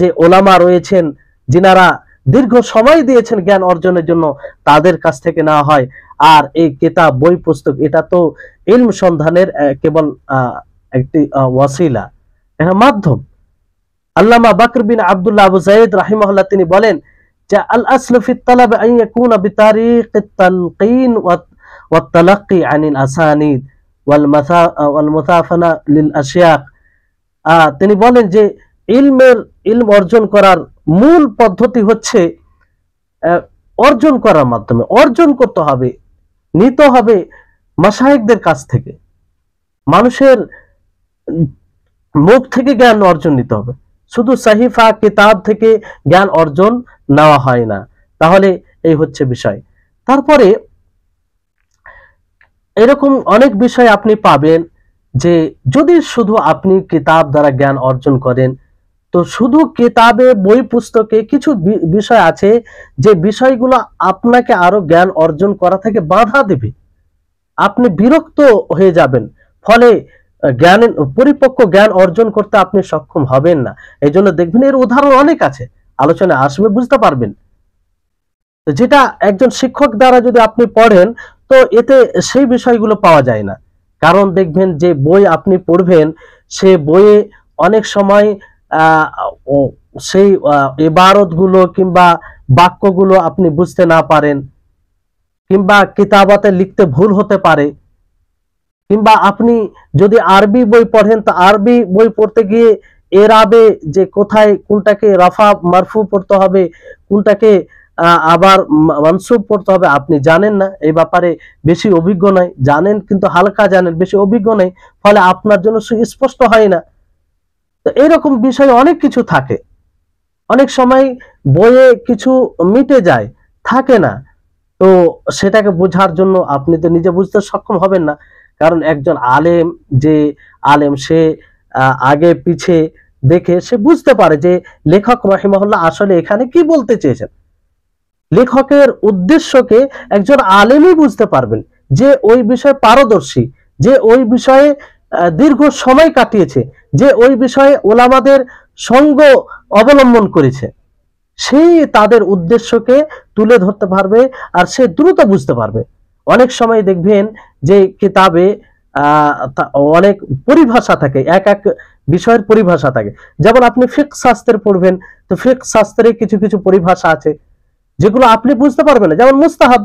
যে ওলামা রয়েছেন, যিনারা দীর্ঘ সময় দিয়েছেন জ্ঞান অর্জনের জন্য, তাদের কাছ থেকে নেওয়া হয়। আর এই কিতাব, বই পুস্তক, এটা তো ইলম সন্ধানের কেবল একটি ওয়াসিলা, এটা মাধ্যম। আল্লামা বকর বিন আব্দুল্লাহ আবু যায়েদ রাহিমাহুল্লাহ তিনি বলেন যে আল আসলু ফি তালাব আন ইয়াকুনা বিতারিক আত-তালকিন ওয়া তালাক্কি আনিল আসানিদ ওয়াল মুতাফানা লিল আশিয়াক। তিনি বলেন যে ইলম অর্জন করার মূল পদ্ধতি হচ্ছে অর্জন করার মাধ্যমে, অর্জন করতে হবে, নিতে হবে মাশায়েখদের কাছ থেকে, মানুষের মুখ থেকে জ্ঞান অর্জন নিতে হবে। শুধু সাহিফা কিতাব থেকে জ্ঞান অর্জন নেওয়া হয় না। তাহলে এই হচ্ছে বিষয়। তারপরে এরকম অনেক বিষয় আপনি পাবেন যে যদি শুধু আপনি কিতাব দ্বারা জ্ঞান অর্জন করেন, তো শুধু কিতাবে, বই পুস্তকে কিছু বিষয় আছে যে বিষয়গুলো আপনাকে আরো জ্ঞান অর্জন করা থেকে বাধা দেবে, আপনি বিরক্ত হয়ে যাবেন, ফলে জ্ঞানের পরিপক্ক জ্ঞান অর্জন করতে আপনি সক্ষম হবেন না। এই জন্য দেখবেন এর উদাহরণ অনেক আছে, আলোচনায় আসবে, বুঝতে পারবেন। যেটা একজন শিক্ষক দ্বারা যদি আপনি পড়েন, তো এতে সেই বিষয়গুলো পাওয়া যায় না। কারণ দেখবেন যে বই আপনি পড়বেন, সে বইয়ে অনেক সময় সেই ইবারতগুলো কিংবা বাক্যগুলো আপনি বুঝতে না পারেন, কিংবা কিতাবাতে লিখতে ভুল হতে পারে, কিংবা আপনি যদি আরবি বই পড়েন, তো আরবি বই পড়তে গিয়ে এরাবে যে কোথায় কোনটাকে রাফা মারফু পড়তে হবে, কোনটাকে আবার মানসুব পড়তে হবে, আপনি জানেন না, এই ব্যাপারে বেশি অভিজ্ঞ নাই, জানেন কিন্তু হালকা জানেন, বেশি অভিজ্ঞ নেই, ফলে আপনার জন্য সুস্পষ্ট হয় না। তো এরকম বিষয় অনেক কিছু থাকে, অনেক সময় বইয়ে কিছু মিটে যায়, থাকে না, তো সেটাকে বোঝার জন্য আপনি তো নিজে বুঝতে সক্ষম হবেন না। কারণ একজন আলেম, যে আলেম, সে আগে পিছে দেখে সে বুঝতে পারে যে লেখক রাহিমাহুল্লাহ আসলে এখানে কি বলতে চেয়েছেন। লেখকের উদ্দেশ্যকে একজন আলেমই বুঝতে পারবেন, যে ওই বিষয়ে পারদর্শী, যে ওই বিষয়ে দীর্ঘ সময় কাটিয়েছে, যে ওই বিষয়ে ওলামাদের সঙ্গ অবলম্বন করেছে, সেই তাদের উদ্দেশ্যকে তুলে ধরতে পারবে, আর সে দ্রুত বুঝতে পারবে। অনেক সময় দেখবেন যে কিতাবে অনেক পরিভাষা থাকে, এক এক বিষয়ের পরিভাষা থাকে। যেমন আপনি ফিকহ শাস্ত্রের পড়বেন, তো ফিকহ শাস্ত্রে কিছু কিছু পরিভাষা আছে যেগুলো আপনি বুঝতে পারবেন না। যেমন মুস্তাহাব,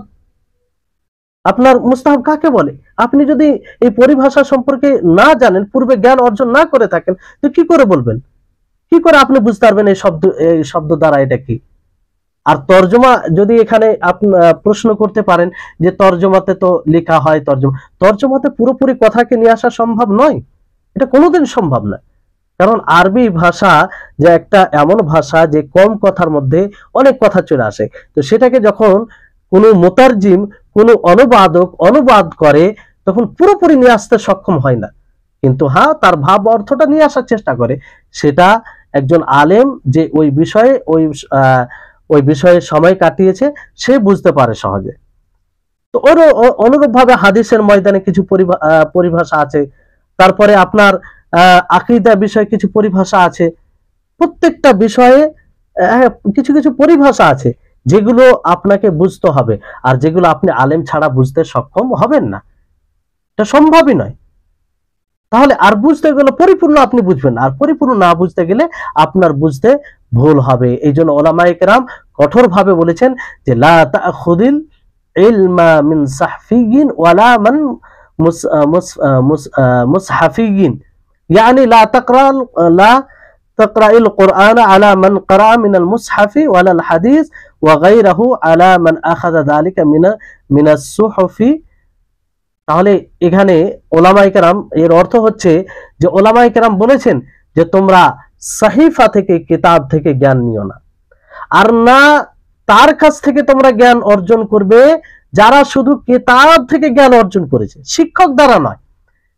আপনার মুস্তাহাব কাকে বলে, আপনি যদি এই পরিভাষা সম্পর্কে না জানেন, পূর্বে জ্ঞান অর্জন না করে থাকেন, তো কি করে বলবেন, কি করে আপনি বুঝতে পারবেন এই শব্দ দ্বারা এটা কি। আর তর্জমা যদি এখানে আপনি প্রশ্ন করতে পারেন যে তর্জমাতে তো লেখা হয়, তর্জমাতে পুরোপুরি কথাকে নিয়ে আসা সম্ভব নয়, এটা কোনোদিন সম্ভব নয়। কারণ আরবি ভাষা যে একটা এমন ভাষা যে কম কথার মধ্যে অনেক কথা চলে আসে, তো সেটাকে যখন কোনো মুতারজিম, কোনো অনুবাদক অনুবাদ করে, তখন পুরোপুরি নিয়ে আসতে সক্ষম হয় না, কিন্তু হ্যাঁ তার ভাব অর্থটা নিয়ে আসার চেষ্টা করে। সেটা একজন আলেম যে ওই বিষয়ে সময় কাটিয়েছে, সে বুঝতে পারে সহজে। তো অনুরূপ ভাবে হাদিসের ময়দানে কিছু পরিভাষা আছে, তারপরে আপনার আকীদা বিষয়ে কিছু পরিভাষা আছে, প্রত্যেকটা বিষয়ে কিছু কিছু পরিভাষা আছে যেগুলো আপনাকে বুঝতে হবে, আর যেগুলো আপনি আলেম ছাড়া বুঝতে সক্ষম হবেন না, এটা সম্ভবই নয়। তাহলে আর বুঝতে গেলে পরিপূর্ণ আপনি বুঝবেন না, আর পরিপূর্ণ না বুঝতে গেলে আপনার বুঝতে ভুল হবে। এই জন্য ওলামায়ে কেরাম কঠোর ভাবে বলেছেন যে লা তাখুদিল ইলমা মিন সাহফিয়িন ওয়ালা মান মুসহাফিয়িন, يعني لا تقرأ القرآن على من قرأ من المصحف ولا الحديث وغيره على من أخذ ذلك من الصحف। তাহলে এখানে ওলামায়ে কেরাম, এর অর্থ হচ্ছে যে ওলামায়ে কেরাম বলেছেন যে তোমরা সাহিফা থেকে, কিতাব থেকে জ্ঞান নিও না, আর না তার কাছ থেকে তোমরা জ্ঞান অর্জন করবে যারা শুধু কিতাব থেকে জ্ঞান অর্জন করেছে, শিক্ষক দ্বারা নয়,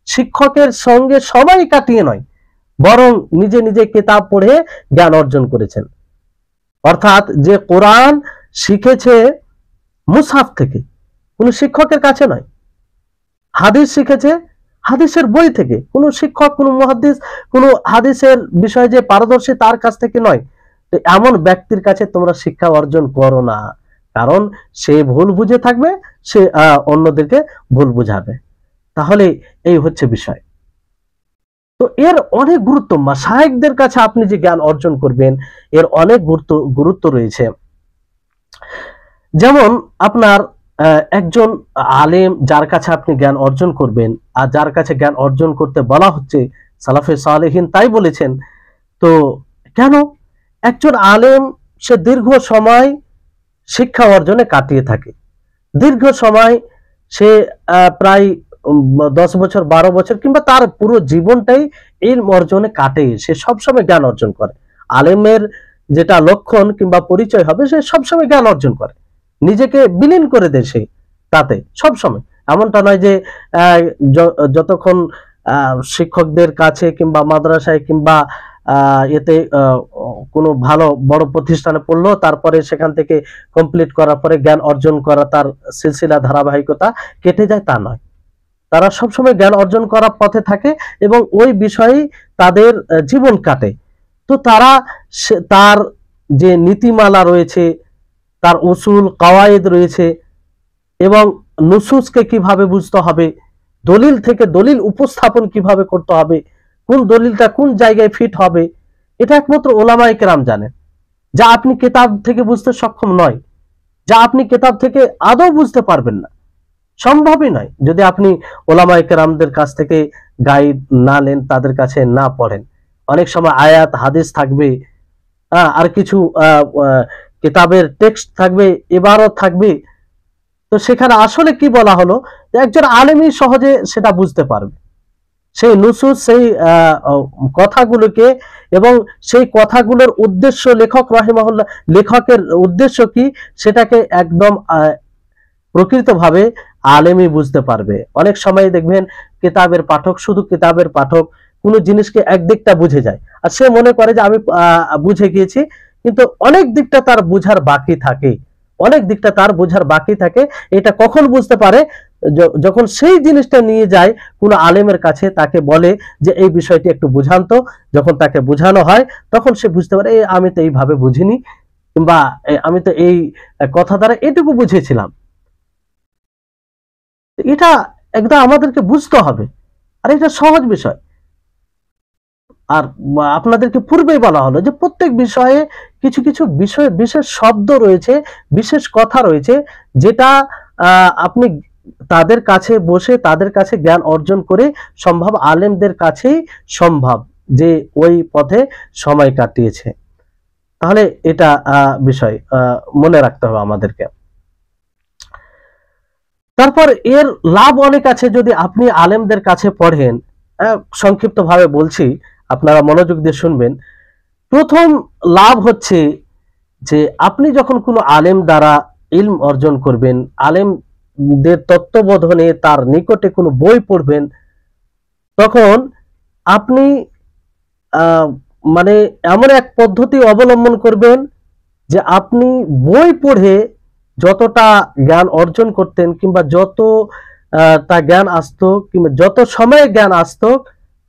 শিক্ষকের সঙ্গে সবাই কাটিয়ে নয়, বরং নিজে নিজে কিতাব পড়ে জ্ঞান অর্জন করেছেন। অর্থাৎ যে কোরআন শিখেছে মুসহাফ থেকে, কোনো শিক্ষকের কাছে নয়। হাদিস শিখেছে হাদিসের বই থেকে, কোনো শিক্ষক, কোনো মুহাদ্দিস, কোনো হাদিসের বিষয়ে যে পারদর্শী তার কাছ থেকে নয়। তো এমন ব্যক্তির কাছে তোমরা শিক্ষা অর্জন করো না, কারণ সে ভুল বুঝে থাকবে, সে অন্যদেরকে ভুল বুঝাবে। তাহলে এই হচ্ছে বিষয়। তো এর অনেক গুরুত্ব, মাশায়েখদের কাছে আপনি যে জ্ঞান অর্জন করবেন এর অনেক গুরুত্ব রয়েছে। যেমন আপনার একজন আলেম যার কাছে আপনি জ্ঞান অর্জন করবেন, আর যার কাছে জ্ঞান অর্জন করতে বলা হচ্ছে, সালাফে সালেহিন তাই বলেছেন। তো কেন? একজন আলেম সে দীর্ঘ সময় শিক্ষা অর্জনে কাটিয়ে থাকে, দীর্ঘ সময় সে প্রায় 10 বছর 12 বছর কিংবা তার পুরো জীবনটাই ইলম অর্জনে কাটে, সে সবসময় জ্ঞান অর্জন করে। আলেমের যেটা লক্ষণ কিংবা পরিচয় হবে, সে সবসময় জ্ঞান অর্জন করে, নিজেকে বিলীন করে দেয় সে তাতে সবসময়। এমনটা নয় যে যতক্ষণ শিক্ষকদের কাছে কিংবা মাদ্রাসায় কিংবা এতে কোনো ভালো বড় প্রতিষ্ঠানে পড়লো, তারপরে সেখান থেকে কমপ্লিট করার পরে জ্ঞান অর্জন করা তার সিলসিলা ধারাবাহিকতা কেটে যায়, তা নয়। তারা সবসময় জ্ঞান অর্জন করার পথে থাকে এবং ওই বিষয়েই তাদের জীবন কাটে। তো তারা তার যে নীতিমালা রয়েছে, তার উসুল কাওয়ায়েদ রয়েছে, এবং নুসুসকে কিভাবে বুঝতে হবে, দলিল থেকে দলিল উপস্থাপন কিভাবে করতে হবে, কোন দলিলটা কোন জায়গায় ফিট হবে, এটা একমাত্র ওলামায়ে কেরাম জানেন, যা আপনি কিতাব থেকে বুঝতে সক্ষম নয়, যা আপনি কিতাব থেকে আদৌ বুঝতে পারবেন না, সম্ভবই নয় যদি আপনি ওলামায়ে কেরামদের কাছ থেকে গাইড না নেন, তাদের কাছে না পড়েন। অনেক সময় আয়াত হাদিস থাকবে, আর কিছু কিতাবের টেক্সট থাকবে, ইবারত থাকবে, তো সেখানে আসলে কি বলা হলো একজন আলেমই সহজে সেটা বুঝতে পারবে, সেই নুসুস, সেই কথাগুলোকে, এবং সেই কথাগুলোর উদ্দেশ্য লেখক রাহিমাহুল্লাহ, লেখকের উদ্দেশ্য কি সেটাকে একদম প্রকৃতভাবে আলেমই বুঝতে পারবে। অনেক সময় দেখবেন কিতাবের পাঠক, শুধু কিতাবের পাঠক কোনো জিনিসকে একদিকটা বুঝে যায়, আর সে মনে করে যে আমি বুঝে গিয়েছি, কিন্তু অনেক দিকটা তার বুঝার বাকি থাকে, অনেক দিকটা তার বুঝার বাকি থাকে। এটা কখন বুঝতে পারে? যখন সেই জিনিসটা নিয়ে যায় কোনো আলেমের কাছে, তাকে বলে যে এই বিষয়টি একটু বুঝান তো, যখন তাকে বোঝানো হয় তখন সে বুঝতে পারে আমি তো এইভাবে বুঝিনি, কিংবা আমি তো এই কথা দ্বারা এটুকু বুঝেছিলাম। এটা একদম আমাদেরকে বুঝতে হবে, আর এটা সহজ বিষয়। আর আপনাদেরকে পূর্বেই বলা হলো যে প্রত্যেক বিষয়ে কিছু কিছু বিষয় বিশেষ শব্দ রয়েছে, বিশেষ কথা রয়েছে, যেটা আপনি তাদের কাছে বসে তাদের কাছে জ্ঞান অর্জন করে সম্ভব, আলেমদের কাছেই সম্ভব যে ওই পথে সময় কাটিয়েছে। তাহলে এটা বিষয় মনে রাখতে হবে আমাদেরকে। তারপর এর লাভ অনেক আছে যদি আপনি আলেমদের কাছে পড়েন। সংক্ষিপ্ত ভাবে বলছি, আপনারা মনোযোগ দিয়ে শুনবেন। প্রথম লাভ হচ্ছে যে আপনি যখন কোনো আলেম দ্বারা ইলম অর্জন করবেন, আলেমদের তত্ত্ববোধনে তার নিকটে কোনো বই পড়বেন, তখন আপনি মানে এমন এক পদ্ধতি অবলম্বন করবেন যে আপনি বই পড়ে যতটা জ্ঞান অর্জন করতেন, কিংবা যত তা জ্ঞান আসতো, কিংবা যত সময়ে জ্ঞান আসতো,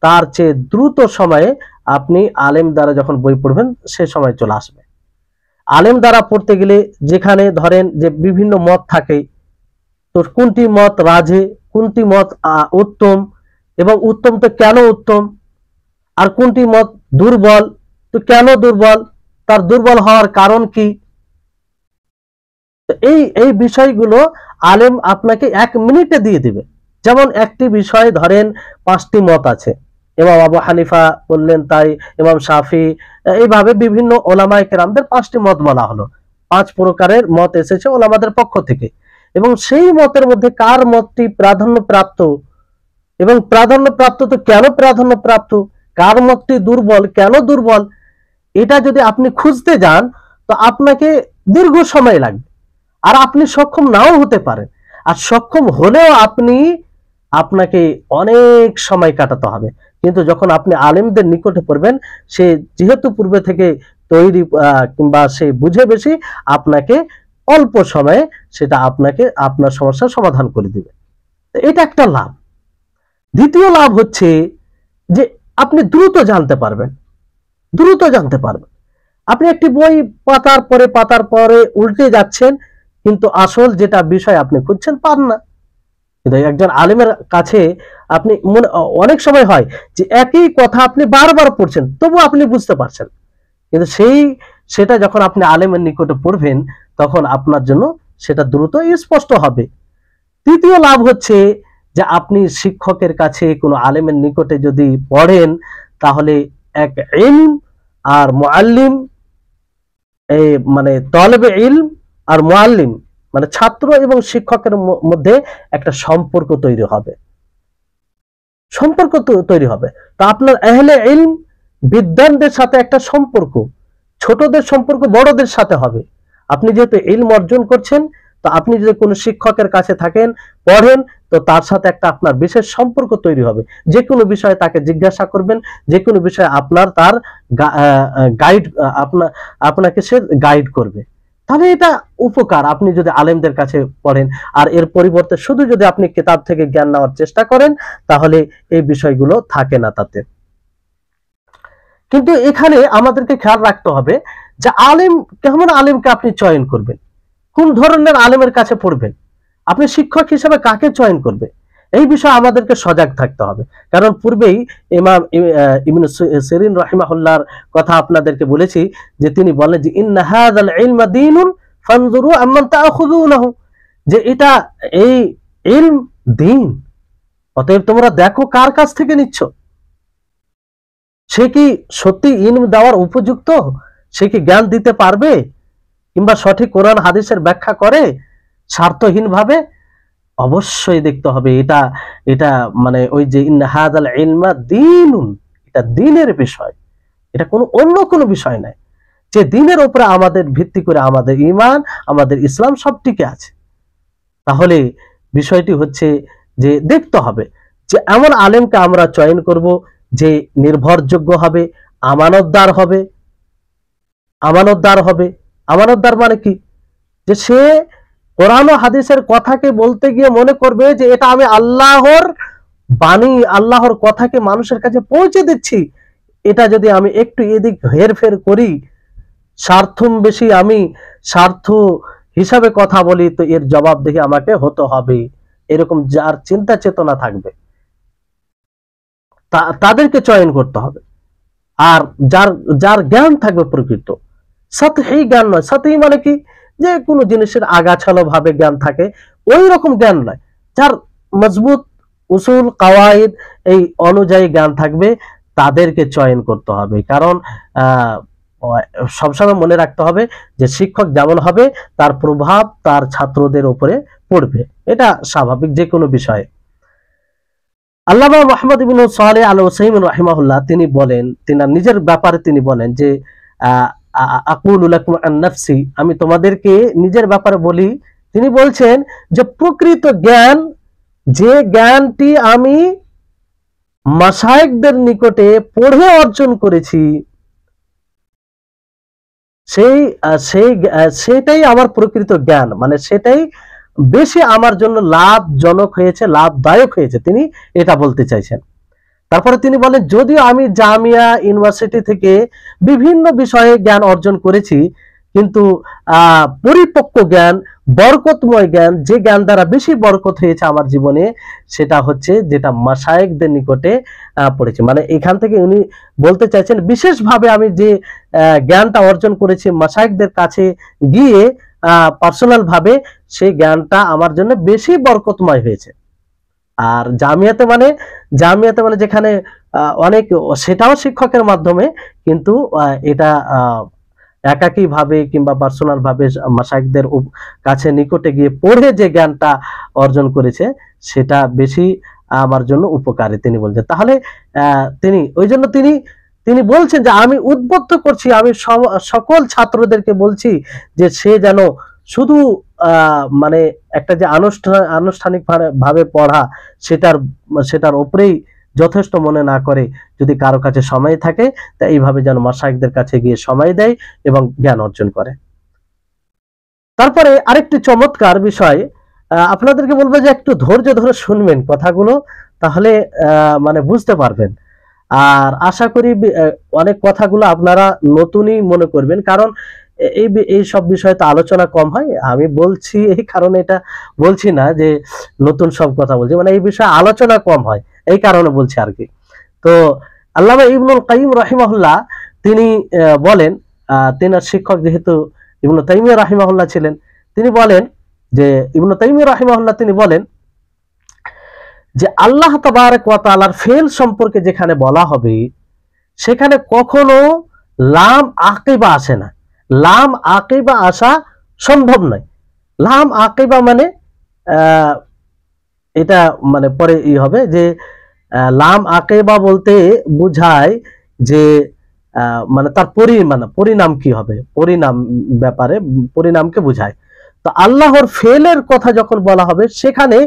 তার চেয়ে দ্রুত সময়ে আপনি আলেম দ্বারা যখন বই পড়বেন সে সময় চলে আসবে। আলেম দ্বারা পড়তে গেলে যেখানে ধরেন যে বিভিন্ন মত থাকে, তো কোনটি মত রাজে, কোনটি মত উত্তম, এবং উত্তম তো কেন উত্তম, আর কোনটি মত দুর্বল, তো কেন দুর্বল, তার দুর্বল হওয়ার কারণ কি, এই বিষয়গুলো আলেম আপনাকে 1 মিনিটে দিয়ে দিবে। যেমন একটি বিষয়ে ধরেন 5টি মত আছে, ইমাম আবু হানিফা বললেন তাই, ইমাম শাফি, এইভাবে বিভিন্ন ওলামায়ে কেরামদের 5টি মত বলা হলো, 5 প্রকারের মত এসেছে ওলামাদের পক্ষ থেকে, এবং সেই মতের মধ্যে কার মতটি প্রাধান্য প্রাপ্ত, এবং প্রাধান্য প্রাপ্ত তো কেন প্রাধান্য প্রাপ্ত, কার মতটি দুর্বল, কেন দুর্বল, এটা যদি আপনি খুঁজতে যান তো আপনাকে দীর্ঘ সময় লাগবে, আর আপনি সক্ষম নাও হতে পারেন। আর সক্ষম হলেও আপনাকে অনেক সময় কাটাতে হবে। কিন্তু যখন আপনি আলেমদের নিকটে পড়বেন, সে যেহেতু পূর্বে থেকে তৈরি কিংবা সে বুঝে বেশি, আপনাকে অল্প সময়ে সেটা আপনার সমস্যার সমাধান করে দিবে। এটা একটা লাভ। দ্বিতীয় লাভ হচ্ছে যে আপনি দ্রুত জানতে পারবেন। আপনি একটি বই পাতার পরে উল্টে যাচ্ছেন, কিন্তু আসল যেটা বিষয় আপনি খুঁজছেন পান না। কিন্তু একজন আলেমের কাছে আপনি অনেক সময় হয় যে একই কথা আপনি বারবার পড়ছেন, তবু আপনি বুঝতে পারছেন, কিন্তু সেটা যখন আপনি আলেমের নিকটে পড়বেন, তখন আপনার জন্য সেটা দ্রুত স্পষ্ট হবে। তৃতীয় লাভ হচ্ছে যে আপনি শিক্ষকের কাছে কোনো আলেমের নিকটে যদি পড়েন, তাহলে এক ইলম আর মুআল্লিম, মানে তলেবে ইলম আর মুআল্লিম, মানে ছাত্র এবং শিক্ষকের মধ্যে একটা সম্পর্ক তৈরি হবে। তো আপনার আহলে ইলম, বিদ্বানদের সাথে একটা সম্পর্ক, ছোটদের সম্পর্ক বড়দের সাথে হবে। আপনি যেহেতু ইলম অর্জন করছেন, তো আপনি যদি কোনো শিক্ষকের কাছে থাকেন, পড়েন, তো তার সাথে একটা আপনার বিশেষ সম্পর্ক তৈরি হবে। যে কোনো বিষয়ে তাকে জিজ্ঞাসা করবেন, যে কোনো বিষয়ে তার গাইড, আপনাকে সে গাইড করবে। তাহলে এটা উপকার আপনি যদি আলেমদের কাছে পড়েন। আর এর পরিবর্তে শুধু যদি আপনি কিতাব থেকে জ্ঞান নেওয়ার চেষ্টা করেন, তাহলে এই বিষয়গুলো থাকে না তাতে। কিন্তু এখানে আমাদেরকে খেয়াল রাখতে হবে যে কেমন আলেমকে আপনি চয়ন করবেন, কোন ধরনের আলেমের কাছে পড়বেন, আপনি শিক্ষক হিসেবে কাকে চয়ন করবে, এই বিষয়ে আমাদেরকে সজাগ থাকতে হবে। কারণ পূর্বেই ইমাম ইবনে সিরিন রাহিমাহুল্লাহর কথা আপনাদেরকে বলেছি, যে তিনি বলেন যে ইন্না হাযাল ইলমা দীনুন ফানজুরু আম্মান তাআখুযুনাহু, যে এই ইলম দ্বীন, অতএব তোমরা দেখো কার কাছ থেকে নিচ্ছ। সে কি সত্যি ইলম দেওয়ার উপযুক্ত? সে কি জ্ঞান দিতে পারবে, কিংবা সঠিক কোরআন হাদিসের ব্যাখ্যা করে স্বার্থহীন ভাবে? অবশ্যই দেখতে হবে এটা মানে ওই যে ইন্না হাযাল ইলমা দীনুন, এটা দ্বীনের বিষয়, এটা অন্য কোনো বিষয় নয়। যে দ্বীনের উপরে আমাদের ভিত্তি করে আমাদের ঈমান, আমাদের ইসলাম সব টিকে আছে। তাহলে বিষয়টি হচ্ছে যে দেখতে হবে যে এমন আলেমকে আমরা চয়ন করব যে নির্ভরযোগ্য হবে, আমানতদার হবে। আমানতদার মানে কি? যে সে কোরআন ও হাদিসের কথাকে বলতে গিয়ে মনে করবে যে এটা আমি আল্লাহর বাণী, আল্লাহর কথাকে মানুষের কাছে পৌঁছে দিচ্ছি। এটা যদি আমি একটু এদিক হেরফের করি, আমি স্বার্থ হিসাবে কথা বলি, তো এর জবাবদিহি আমাকে হতে হবে। এরকম যার চিন্তা চেতনা থাকবে, তাদেরকে চয়ন করতে হবে। আর যার জ্ঞান থাকবে প্রকৃত, সাতহি জ্ঞান নয়। সাতহি মানে কি? যে কোনো জিনিসের আগাছালো ভাবে জ্ঞান থাকে, ওই রকম জ্ঞান নয়। যার মজবুত উসুল কাওয়াইদ এই অনুযায়ী জ্ঞান থাকবে, তাদেরকে চয়ন করতে হবে। কারণ সবসময় মনে রাখতে হবে যে শিক্ষক যেমন হবে, তার প্রভাব তার ছাত্রদের উপরে পড়বে। এটা স্বাভাবিক যে কোনো বিষয়ে। আল্লামা মুহাম্মদ ইবনে সালেহ আল উসাইমিন রাহিমাহুল্লাহ তিনি বলেন, তিনার নিজের ব্যাপারে তিনি বলেন যে আকুলু লাকুম আন নাফসি, আমি তোমাদেরকে নিজের ব্যাপারে বলি। তিনি বলছেন যে প্রকৃত জ্ঞান, যে জ্ঞানটি আমি মাশায়েখদের নিকটে পড়ে অর্জন করেছি, সেটাই আমার প্রকৃত জ্ঞান, মানে সেটাই বেশি আমার জন্য লাভজনক হয়েছে, লাভদায়ক হয়েছে। তিনি এটা বলতে চাইছেন। তারপরে তিনি বলেন, যদিও আমি জামিয়া ইউনিভার্সিটি থেকে বিভিন্ন বিষয়ে জ্ঞান অর্জন করেছি, কিন্তু পরিপক্ক জ্ঞান, বরকতময় জ্ঞান, যে জ্ঞান দ্বারা বেশি বরকত হয়েছে আমার জীবনে, সেটা হচ্ছে যেটা মাশায়েখদের নিকটে পড়েছি। মানে এখান থেকে উনি বলতে চাইছেন, বিশেষভাবে আমি যে জ্ঞানটা অর্জন করেছি মাশায়েখদের কাছে গিয়ে পার্সোনাল ভাবে, সেই জ্ঞানটা আমার জন্য বেশি বরকতময় হয়েছে। আর জামিয়াতে মানে যেখানে অনেক, সেটাও শিক্ষকের মাধ্যমে, কিন্তু এটা একাকী ভাবে কিংবা পার্সোনাল ভাবে মাশায়েখদের কাছে নিকটে গিয়ে পড়ে যে জ্ঞানটা অর্জন করেছে, সেটা বেশি আমার জন্য উপকারী। তিনি বলছেন। তাহলে ওই জন্য তিনি বলছেন যে আমি উদ্বুদ্ধ করছি, আমি সকল ছাত্রদেরকে বলছি যে সে যেন শুধু মানে একটা যে আনুষ্ঠানিক ভাবে পড়া সেটার উপরেই যথেষ্ট মনে না করে যদি কারো কাছে সময় থাকে, তা এইভাবে যেন মাশায়েখদের কাছে গিয়ে সময় দেয় এবং জ্ঞান অর্জন করে। তারপরে আরেকটি চমৎকার বিষয় আপনাদেরকে বলবো যে একটু ধৈর্য ধরে শুনবেন কথাগুলো, তাহলে মানে বুঝতে পারবেন। আর আশা করি অনেক কথাগুলো আপনারা নতুনই মনে করবেন, কারণ এই সব বিষয়ে তো আলোচনা কম হয়। আমি বলছি এই কারণে এটা বলছি না যে নতুন সব কথা বলছি, মানে এই বিষয়ে আলোচনা কম হয় এই কারণে বলছি আর কি। তো আল্লামা ইবনুল কাইয়িম রাহিমাহুল্লাহ তিনি বলেন, তেনার শিক্ষক যেহেতু ইবনু তাইমিয়া রাহিমাহুল্লাহ ছিলেন, তিনি বলেন যে ইবনু তাইমিয়া রাহিমাহুল্লাহ তিনি বলেন যে আল্লাহ তাবারক ওয়া তাআলার ফেল সম্পর্কে যেখানে বলা হবে সেখানে কখনো লাম আকিবা আসে না। লাম আকিবা আসা সম্ভব নয়। লাম আকিবা মানে এটা মানে পরে হবে যে লাম আকিবা বলতে বোঝায় যে মানে তার পরিণাম কি হবে, পরিণাম ব্যাপারে পরিণামকে বোঝায়। তো আল্লাহর ফেলের কথা যখন বলা হবে সেখানে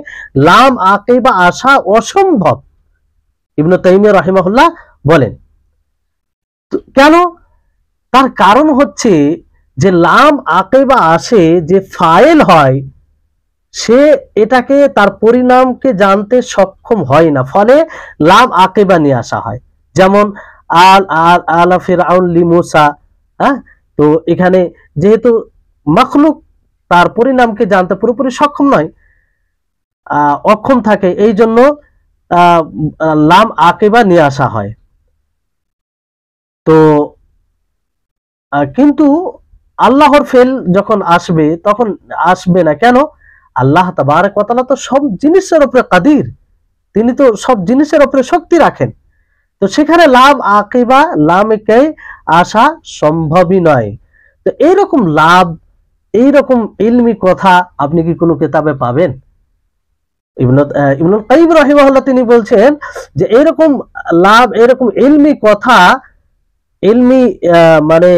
লাম আকিবা আসা অসম্ভব, ইবনে তাইমিয়া রাহিমাহুল্লাহ বলেন। কেন? তার কারণ হচ্ছে যে লাম আকিবা আসে যে ফাইল হয় সে এটাকে তার পরিণামকে জানতে সক্ষম হয় না, ফলে লাম আকিবা নিয়ে আসা হয়। যেমন আলা ফিরআউন লি মূসা, হ্যাঁ, তো এখানে যেহেতু মাখলুক তার পরিণামকে জানতে পুরোপুরি সক্ষম নয়, অক্ষম থাকে, এই জন্য লাম আকিবা নিয়ে আসা হয়। তো কিন্তু আল্লাহর ফেল যখন আসবে তখন আসবে না। কেন? আল্লাহ তাবারক ওয়া তাআলা তো সব জিনিসের উপরে কাদির, তিনি তো সব জিনিসের উপরে শক্তি রাখেন। তো সেখানে লাম আকিবা লামকে আসা সম্ভবই নয়। তো এইরকম এইরকম ইলমি কথা আপনি কি কোনো কিতাবে পাবেন? ইবনুল কাইয়িম রাহিমাহুল্লাহ তিনি বলছেন যে এরকম এরকম ইলমি কথা, ইলমি মানে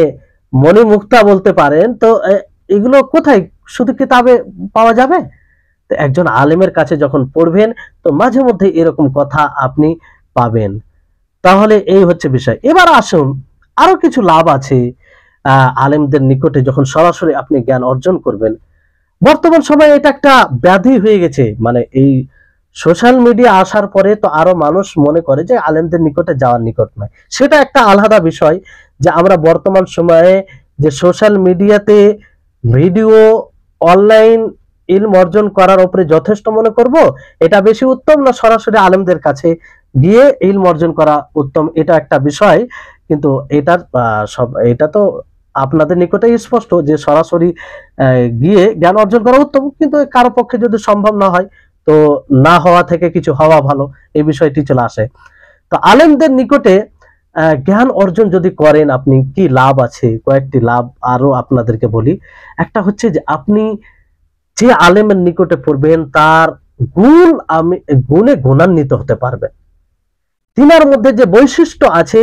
মনে মুক্তা বলতে পারেন, তো এগুলো কোথায় শুধু কিতাবে পাওয়া যাবে? তো একজন আলেমের কাছে যখন পড়বেন তো মাঝে মধ্যে এরকম কথা আপনি পাবেন। তাহলে এই হচ্ছে বিষয়। এবার আসুন, আরো কিছু লাভ আছে আলেমদের নিকটে যখন সরাসরি আপনি জ্ঞান অর্জন করবেন। বর্তমান সময়ে এটা একটা ব্যাধি হয়ে গেছে, মানে এই সোশ্যাল মিডিয়া আসার পরে তো আরো মানুষ মনে করে যে আলেমদের নিকটে যাওয়ার নিকট নয়। সেটা একটা আলাদা বিষয় যে আমরা বর্তমান সময়ে যে সোশ্যাল মিডিয়াতে ভিডিও, অনলাইন ইলম অর্জন করার উপরে যথেষ্ট মনে করব, এটা বেশি উত্তম, না সরাসরি আলেমদের কাছে গিয়ে ইলম অর্জন করা উত্তম, এটা একটা বিষয়। কিন্তু এটা তো আপনাদের নিকটে স্পষ্ট যে সরাসরি গিয়ে জ্ঞান অর্জন করা উত্তম, কিন্তু কারো পক্ষে যদি সম্ভব না হয় তো না হওয়া থেকে কিছু হওয়া ভালো, এই বিষয়টি চলে আসে। তো আলেমদের নিকটে জ্ঞান অর্জন যদি করেন আপনি, কি লাভ আছে? কয়েকটি লাভ আরো আপনাদেরকে বলি। একটা হচ্ছে যে আপনি যে আলেমের নিকটে পড়বেন তার গুণে গুণান্বিত হতে পারবেন। তিনার মধ্যে যে বৈশিষ্ট্য আছে,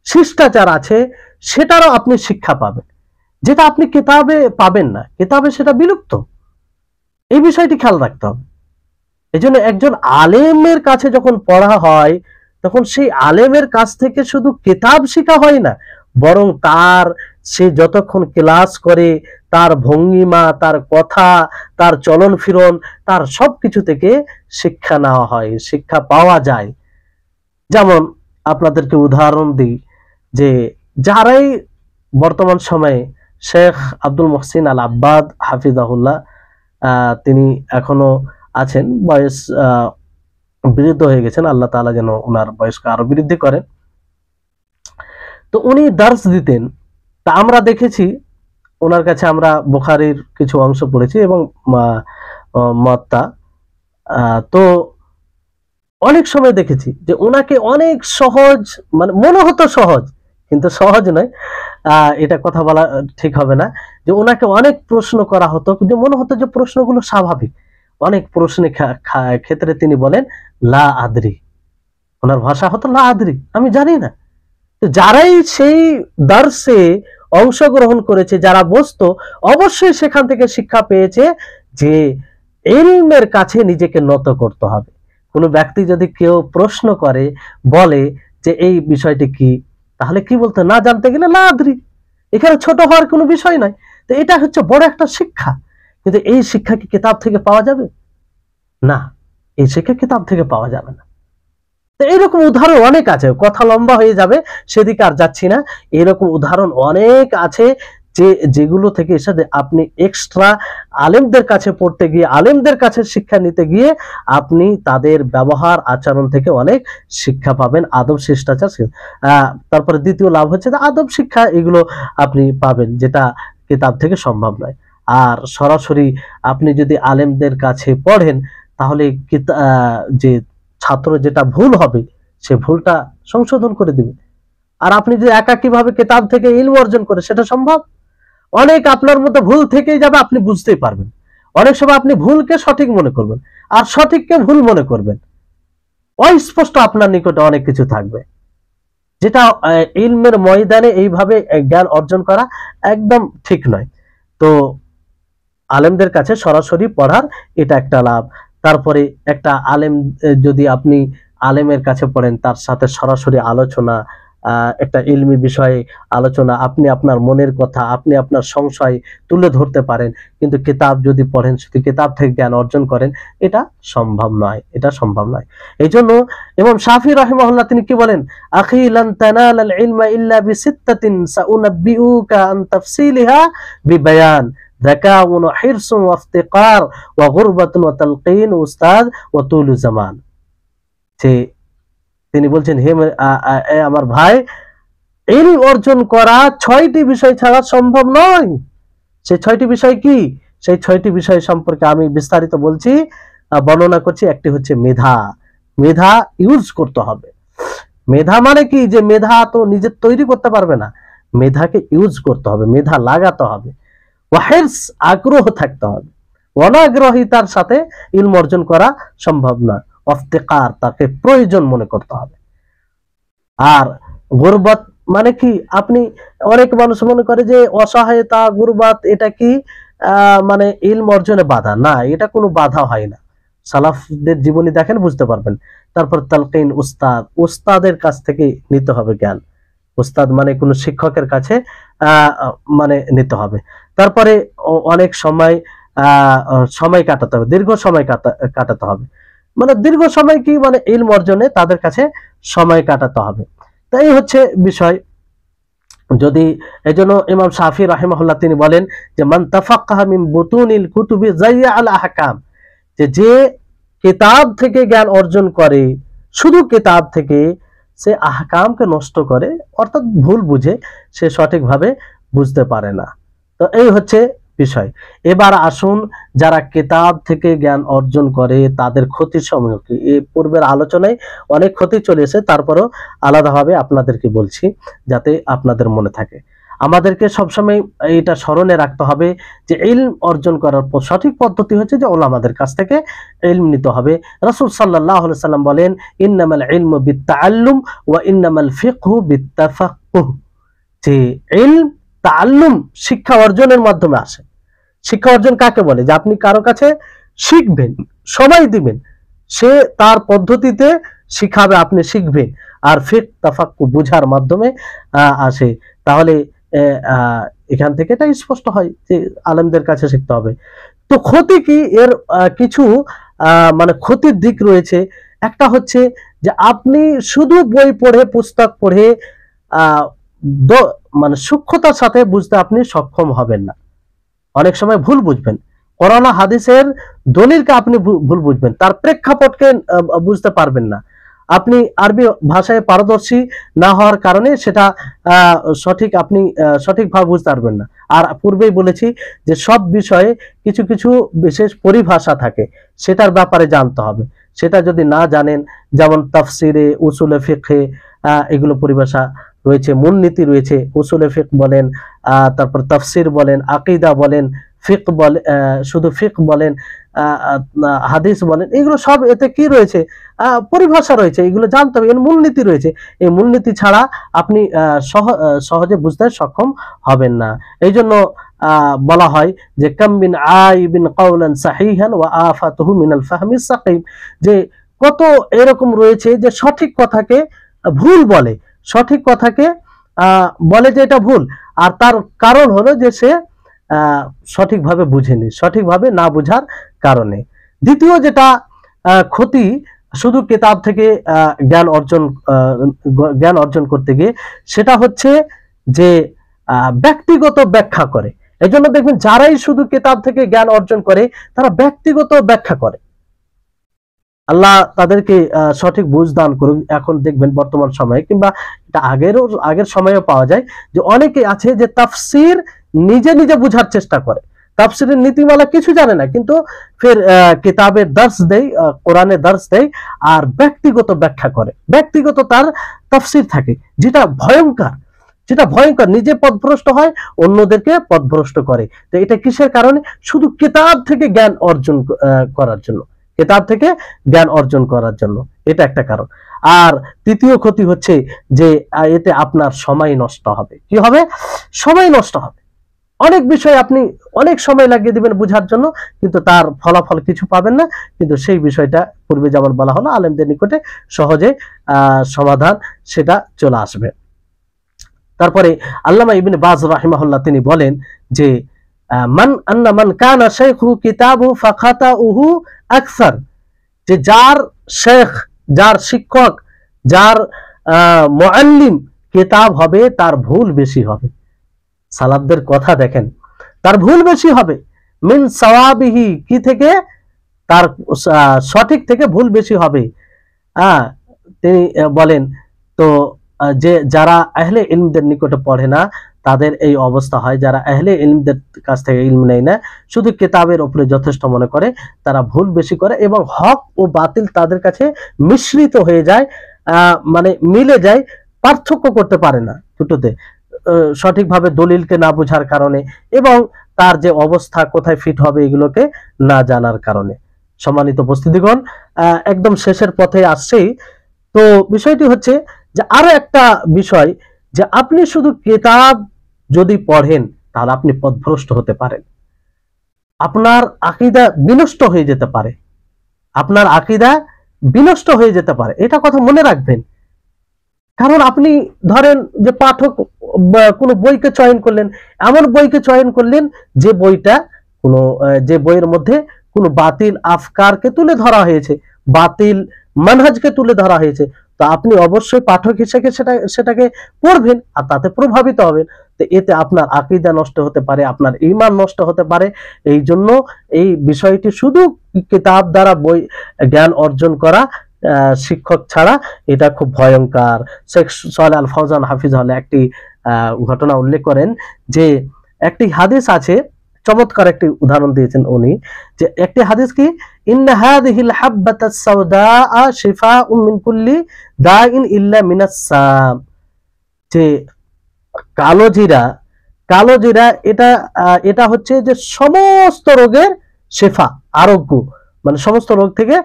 শিষ্টাচার আছে, সেটারও আপনি শিক্ষা পাবেন, যেটা আপনি কিতাবে পাবেন না। কিতাবে সেটা বিলুপ্ত, এই বিষয়টি খেয়াল রাখতে হবে। এই জন্য একজন আলেমের কাছে যখন পড়া হয় তখন সেই আলেমের কাছ থেকে শুধু কিতাব শেখা হয় না, বরং সে যতক্ষণ ক্লাস করে তার ভঙ্গিমা, তার কথা, তার চলন ফিরন, তার সবকিছু থেকে শিক্ষা নেওয়া হয়, শিক্ষা পাওয়া যায়। যেমন আপনাদেরকে উদাহরণ দিই যে যারাই বর্তমান সময়ে শেখ আব্দুল মুহসিন আল আব্বাদ হাফিজাহুল্লাহ, তিনি এখনো আছেন, বয়স বৃদ্ধ হয়ে গেছেন, আল্লাহ তাআলা যেন ওনার বয়সকে আরো বৃদ্ধি করেন। তো উনি দার্স দিতেন, তা আমরা দেখেছি ওনার কাছে, আমরা বুখারীর কিছু অংশ পড়েছি এবং মুয়াত্তা। তো অনেক সময় দেখেছি যে ওনাকে অনেক সহজ, মানে মনে হতো সহজ, কিন্তু সহজ নয়, এটা কথা বলা ঠিক হবে না, যে ওনাকে অনেক প্রশ্ন করা হতো কিন্তু মনে হতো যে প্রশ্নগুলো স্বাভাবিক। অনেক প্রশ্নের ক্ষেত্রে তিনি বলেন লা আদরি, ওনার ভাষা হতো লা আদরি, আমি জানি না। তো যারাই সেই দার্সে অংশগ্রহণ করেছে, যারা বসতো, অবশ্যই সেখান থেকে শিক্ষা পেয়েছে যে ইলমের কাছে নিজেকে নত করতে হবে। কোনো ব্যক্তি যদি কেউ প্রশ্ন করে, বলে যে এই বিষয়টি কি, তাহলে কি বলতে, না জানতে গেলে লা আদ্রি। এখানে ছোট হওয়ার কোনো বিষয় নাই। তো এটা হচ্ছে বড় একটা শিক্ষা। কিন্তু এই শিক্ষা কি কিতাব থেকে পাওয়া যাবে? না, এই শিক্ষা কিতাব থেকে পাওয়া যাবে না। তো এইরকম উদাহরণ অনেক আছে, কথা লম্বা হয়ে যাবে, সেদিকে আর যাচ্ছি না। এরকম উদাহরণ অনেক আছে যে যেগুলো থেকে এসে আপনি এক্সট্রা আলেমদের কাছে পড়তে গিয়ে, আলেমদের কাছে শিক্ষা নিতে গিয়ে আপনি তাদের ব্যবহার আচরণ থেকে অনেক শিক্ষা পাবেন, আদব শিষ্টাচার। তারপরে দ্বিতীয় লাভ হচ্ছে যে আদব শিক্ষা, এগুলো আপনি পাবেন যেটা কিতাব থেকে সম্ভব নয়। আর সরাসরি আপনি যদি আলেমদের কাছে পড়েন, তাহলে যে ছাত্র যেটা ভুল হবে সে ভুলটা সংশোধন করে দিবে। আর আপনি যদি একাকীভাবে কিতাব থেকে ইলম অর্জন করে, সেটা সম্ভব? অনেক আপনার মধ্যে ভুল থেকেই যাবে, আপনি বুঝতেই পারবেন। অনেক সময় আপনি ভুলকে সঠিক মনে করবেন, আর সঠিককে ভুল মনে করবেন। অস্পষ্ট আপনার নিকটে অনেক কিছু থাকবে, যেটা ইলমের ময়দানে এইভাবে জ্ঞান অর্জন করা একদম ঠিক নয়। তো আলেমদের কাছে সরাসরি পড়ার এটা একটা লাভ। তারপরে একটা আলেম, যদি আপনি আলেমের কাছে পড়েন, তার সাথে সরাসরি আলোচনা, একটা ইলমি বিষয়ে আলোচনা, আপনি আপনার মনের কথা, আপনি আপনার সংশয় তুলে ধরতে পারেন। কিন্তু কিতাব যদি পড়েন, শুধু কিতাব থেকে জ্ঞান অর্জন করেন, এটা সম্ভব নয়, এটা সম্ভব নয়। এই জন্য ইমাম শাফি রাহিমাহুল্লাহ তিনি কি বলেন, আখি লান তানালাল ইলমা ইল্লা বিসিত্তাতিন সাউনাব্বিউকা আন তাফসিলিহা বিবায়ান যাকাউন হিরসুন ওয়াফতিকার ওয়া গুরবাতুন ওয়া তালকিন উস্তাদ ওয়া তুলু জামান। যে তিনি বলছেন, হে আমার ভাই, ইলম অর্জন করা 6টি বিষয় ছাড়া সম্ভব নয়। সেই 6টি বিষয় কি? সেই 6টি বিষয় সম্পর্কে আমি বিস্তারিত বলছি, বর্ণনা করছি। একটি হচ্ছে মেধা। মেধা ইউজ করতে হবে। মেধা মানে কি? যে মেধা তো নিজে তৈরি করতে পারবে না, মেধাকে ইউজ করতে হবে, মেধা লাগাতে হবে। ওয়াহিরস, আগ্রহ থাকতে হবে। অনাগ্রহিতার সাথে ইলম অর্জন করা সম্ভব নয়। অফতেকার, তাকে প্রয়োজন মনে করতে হবে। আর গুরবাত মানে কি? আপনি, অনেক মানুষ মনে করে যে অসহায়তা, গুরবাত, এটা কি মানে ইলম অর্জনে বাধা? না, এটা কোনো বাধা হয় না। সালাফদের জীবনী দেখেন, বুঝতে পারবেন। তারপর তালকিন, উস্তাদ, উস্তাদের কাছ থেকে নিতে হবে জ্ঞান। উস্তাদ মানে কোনো শিক্ষকের কাছে মানে নিতে হবে। তারপরে অনেক সময় সময় কাটাতে হবে, দীর্ঘ সময় কাটাতে হবে। মানে দীর্ঘ সময় কি? মানে ইলম অর্জনে তাদের কাছে সময় কাটাতে হবে। তাই হচ্ছে বিষয়। যদি এজন্য ইমাম শাফি রাহিমাহুল্লাহ তিনি বলেন যে মান তাফাক্কাহা মিন বুতুনিল কুতুবি যায়্যা আল আহকাম, যে কিতাব থেকে জ্ঞান অর্জন করে, শুধু কিতাব থেকে, সে আহকামকে নষ্ট করে, অর্থাৎ ভুল বুঝে, সে সঠিকভাবে বুঝতে পারে না। তো এই হচ্ছে বিষয়। এবার আসুন, যারা কিতাব থেকে জ্ঞান অর্জন করে তাদের ক্ষতির সময় কি? এই পূর্বের আলোচনায় অনেক ক্ষতি চলে এসে, তারপরেও আলাদাভাবে আপনাদেরকে বলছি যাতে আপনাদের মনে থাকে। আমাদেরকে সবসময় এটা স্মরণে রাখতে হবে যে ইলম অর্জন করার সঠিক পদ্ধতি হচ্ছে যে ওলামাদের কাছ থেকে ইলম নিতে হবে। রাসূল সাল্লাল্লাহু আলাইহি সাল্লাম বলেন, ইন্নামাল ইলমু বিত্তাআল্লুম ওয়া ইন্নামাল ফিকহু বিত্তাফাক্কুহ। যে ইলম, তাআল্লুম, শিক্ষা অর্জনের মাধ্যমে আসে। শিক্ষা অর্জন কাকে বলে? যে আপনি কারো কাছে শিখবেন, সময় দিবেন, সে তার পদ্ধতিতে শিখাবে, আপনি শিখবেন। আর ফিক, তাফাক্কু, বুঝার মাধ্যমে আসে। তাহলে এখান থেকে এটা স্পষ্ট হয় যে আলেমদের কাছে শিখতে হবে। তো ক্ষতি কি? এর কিছু মানে ক্ষতির দিক রয়েছে। একটা হচ্ছে যে আপনি শুধু বই পড়ে, পুস্তক পড়ে মানে সূক্ষ্মতার সাথে বুঝতে আপনি সক্ষম হবেন না। অনেক সময় ভুল বুঝবেন, কোরআন হাদিসের দলিলকে আপনি ভুল বুঝবেন, তার প্রেক্ষাপটকে বুঝতে পারবেন না। আপনি আরবি ভাষায় পারদর্শী না হওয়ার কারণে সেটা আপনি সঠিকভাবে বুঝতে পারবেন না। আর পূর্বেই বলেছি যে সব বিষয়ে কিছু কিছু বিশেষ পরিভাষা থাকে, সেটার ব্যাপারে জানতে হবে। সেটা যদি না জানেন, যেমন তাফসিরে, উসুলে ফিকহে, এগুলো পরিভাষা রয়েছে, মূলনীতি রয়েছে। উসুলে ফিকহ বলেন, তারপর তাফসির বলেন, আকীদা বলেন, ফিক বলে, শুধু ফিক বলেন, হাদিস বলেন, এগুলো সব এতে কি রয়েছে, পরিভাষা রয়েছে, এগুলো জানতে হবে, এর মূলনীতি রয়েছে। এই মূলনীতি ছাড়া আপনি সহজে বুঝতে সক্ষম হবেন না। এই জন্য বলা হয় যে কাম মিন আইবিন কাওলান সাহিহান ওয়া আফাতুহু মিনাল ফাহমি সাকিম, যে কত এরকম রয়েছে যে সঠিক কথাকে ভুল বলে, সঠিক কথাকে বলে যে এটা ভুল, আর তার কারণ হলো যে সে সঠিকভাবে বুঝেনি, সঠিকভাবে না বুঝার কারণে। দ্বিতীয় যেটা ক্ষতি, শুধু কিতাব থেকে জ্ঞান অর্জন করতে গিয়ে, সেটা হচ্ছে যে ব্যক্তিগত ব্যাখ্যা করে। এই জন্য দেখবেন যারাই শুধু কিতাব থেকে জ্ঞান অর্জন করে তারা ব্যক্তিগত ব্যাখ্যা করে। আল্লাহ তাদেরকে সঠিক বুঝ দান করুক। এখন দেখবেন বর্তমান সময়ে কিংবা এটা আগের সময়েও পাওয়া যায় যে অনেকে আছে যে তাফসির নিজে নিজে বুঝার চেষ্টা করে, তাফসিরের নীতিমালা কিছু জানে না, কিন্তু ফের কিতাবের দর্শ দেয়, কোরআনের দর্শ দেয়, আর ব্যক্তিগত ব্যাখ্যা করে, ব্যক্তিগত তার তাফসির থাকে, যেটা ভয়ঙ্কর, নিজে পথভ্রষ্ট হয়, অন্যদেরকে পথভ্রষ্ট করে। তো এটা কিসের কারণে? শুধু কিতাব থেকে জ্ঞান অর্জন করার জন্য, কিতাব থেকে জ্ঞান অর্জন করার জন্য, এটা একটা কারণ। আর তৃতীয় ক্ষতি হচ্ছে যে এতে আপনার সময় নষ্ট হবে। কি হবে? সময় নষ্ট হবে। অনেক বিষয় আপনি অনেক সময় লাগিয়ে দিবেন বুঝার জন্য, কিন্তু তার ফলাফল কিছু পাবেন না। কিন্তু সেই বিষয়টা পূর্বে যেমন বলা হলো, আলেমদের নিকটে সহজে সমাধান সেটা চলে আসবে। তারপরে আল্লামা ইবনে বাজ রাহিমাহুল্লাহ তিনি বলেন যে মান কানা শাইখু কিতাবু ফাখাতাউহু আকসার, যে যার শেখ, যার শিক্ষক, যার মুআল্লিম কিতাব হবে তার ভুল বেশি হবে। সালাফদের কথা দেখেন, তার ভুল বেশি হবে। মিন সাওয়াবিহি, কি থেকে? তার সঠিক থেকে ভুল বেশি হবে। তিনি বলেন, তো যে যারা আহলে ইলমদের নিকটে পড়ে না তাদের এই অবস্থা হয়, যারা আহলে ইলমদের কাছ থেকে ইলম নেয় না, শুধু কিতাবের উপরে যথেষ্ট মনে করে, তারা ভুল বেশি করে এবং হক ও বাতিল তাদের কাছে মিশ্রিত হয়ে যায়, মানে মিলে যায়, পার্থক্য করতে পারে না দুটোতে, সঠিকভাবে দলিলকে না বোঝার কারণে এবং তার যে অবস্থা কোথায় ফিট হবে এগুলোকে না জানার কারণে। সম্মানিত উপস্থিতিগণ, একদম শেষের পথে আসছেই। তো বিষয়টি হচ্ছে যে আরো একটা বিষয়, যে আপনি শুধু কিতাব যদি পড়েন তাহলে আপনি পথভ্রষ্ট হতে পারেন, আপনার আকীদা বিনষ্ট হয়ে যেতে পারে, আপনার আকীদা বিনষ্ট হয়ে যেতে পারে, এটা কথা মনে রাখবেন। কারণ আপনি ধরেন যে পাঠক কোনো বইকে চয়ন করলেন, এমন বইকে চয়ন করলেন যে বইটা যে বইয়ের মধ্যে কোনো বাতিল আফকারকে তুলে ধরা হয়েছে, বাতিল মানহাজকে তুলে ধরা হয়েছে, তো আপনি অবশ্যই পাঠক হিসেবে সেটাকে পড়বেন আর তাতে প্রভাবিত হবেন। তো এতে আপনার আকীদা নষ্ট হতে পারে, আপনার ঈমান নষ্ট হতে পারে। এই জন্য এই বিষয়টি শুধু কিতাব দ্বারা বই জ্ঞান অর্জন করা, শিক্ষক ছাড়া, এটা খুব ভয়ঙ্কর। শেখ সালেহ আল ফাওজান হাফিজাহুল্লাহ একটি ঘটনা উল্লেখ করেন যে একটি হাদিস আছে, চমৎকার একটি উদাহরণ দিয়েছেন উনি, যে একটি হাদিস কি, ইন্না হাযিহিল হাব্বাতাস সাওদা শিফাউম মিন কুল্লি দাইন ইল্লা মিনাস সাম, যে কালো জিরা এটা হচ্ছে যে সমস্ত রোগের শেফা, আরোগ্য, মানে সমস্ত রোগ থেকে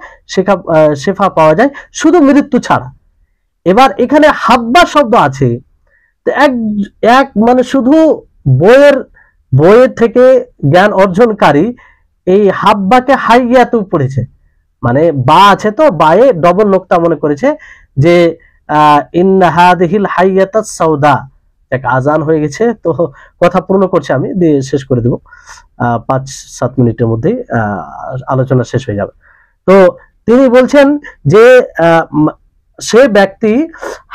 শেফা পাওয়া যায় শুধু মৃত্যু ছাড়া। এবার এখানে হাব্বা শব্দ আছে, এক মানে শুধু বইয়ের থেকে জ্ঞান অর্জনকারী এই হাব্বাকে হাইয়াতু পড়েছে, মানে বা আছে তো বায়ে ডবল নোক্তা মনে করেছে যে ইন্না হাযিহিল হাইয়াতাস সাওদা। এক আজান হয়ে গেছে, তো কথা পূর্ণ করছি, আমি দিয়ে শেষ করে দেব, 5-7 মিনিটের মধ্যে আলোচনা শেষ হয়ে যাবে। তো তিনি বলছেন যে সে ব্যক্তি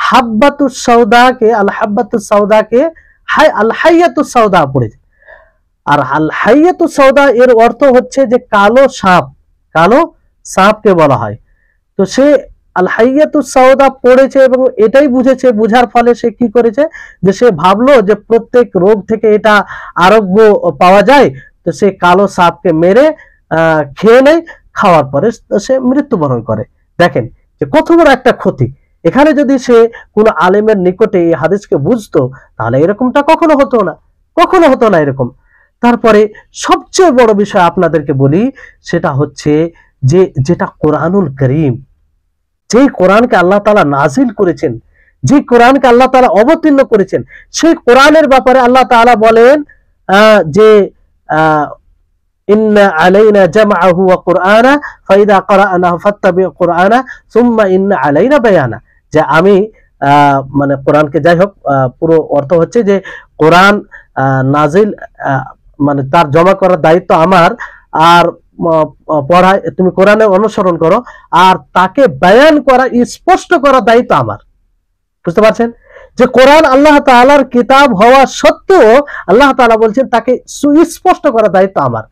হাব্বাতুস সাওদাকে আল হাইয়াতুস সাওদা পড়েছে। আর আল হাইয়াতুস সাওদা এর অর্থ হচ্ছে যে কালো সাপকে বলা হয়। তো সে আল হাইয়াতুস সাওদা পড়েছে এবং এটাই বুঝেছে, বুঝার ফলে সে কি করেছে, যে সে ভাবলো যে প্রত্যেক রোগ থেকে এটা আরোগ্য পাওয়া যায়, তো সে কালো সাপকে মেরে খেয়ে নেয়, খাওয়ার পরে সে মৃত্যুবরণ করে। দেখেন যে কত বড় একটা ক্ষতি। এখানে যদি সে কোনো আলেমের নিকটে এই হাদিসকে বুঝতো তাহলে এরকমটা কখনো হতো না এরকম। তারপরে সবচেয়ে বড় বিষয় আপনাদেরকে বলি, সেটা হচ্ছে যে যেটা কোরআনুল করিম, যে কোরআনকে আল্লাহ তাআলা নাজিল করেছেন, যে কোরআনকে আল্লাহ তাআলা অবতীর্ণ করেছেন, সেই কোরআনের ব্যাপারে আল্লাহ তাআলা বলেন যে ইন্না আলাইনা জামআহু ওয়া কুরআনা ফাইদা ক্বারানাহু ফাত্তাবি কুরআনা সুম্মা ইন্না আলাইনা বায়ানা। যে আমি মানে কোরআনকে, যাই হোক পুরো অর্থ হচ্ছে যে কোরআন নাজিল মানে তার জমা করার দায়িত্ব আমার, আর পড়ায় তুমি কোরআনের অনুসরণ করো, আর তাকে বয়ান করা, স্পষ্ট করার দায়িত্ব আমার। বুঝতে পারছেন যে কোরআন আল্লাহ তাআলার কিতাব হওয়া সত্ত্বেও আল্লাহ তাআলা বলছেন তাকে সুস্পষ্ট করার দায়িত্ব আমার।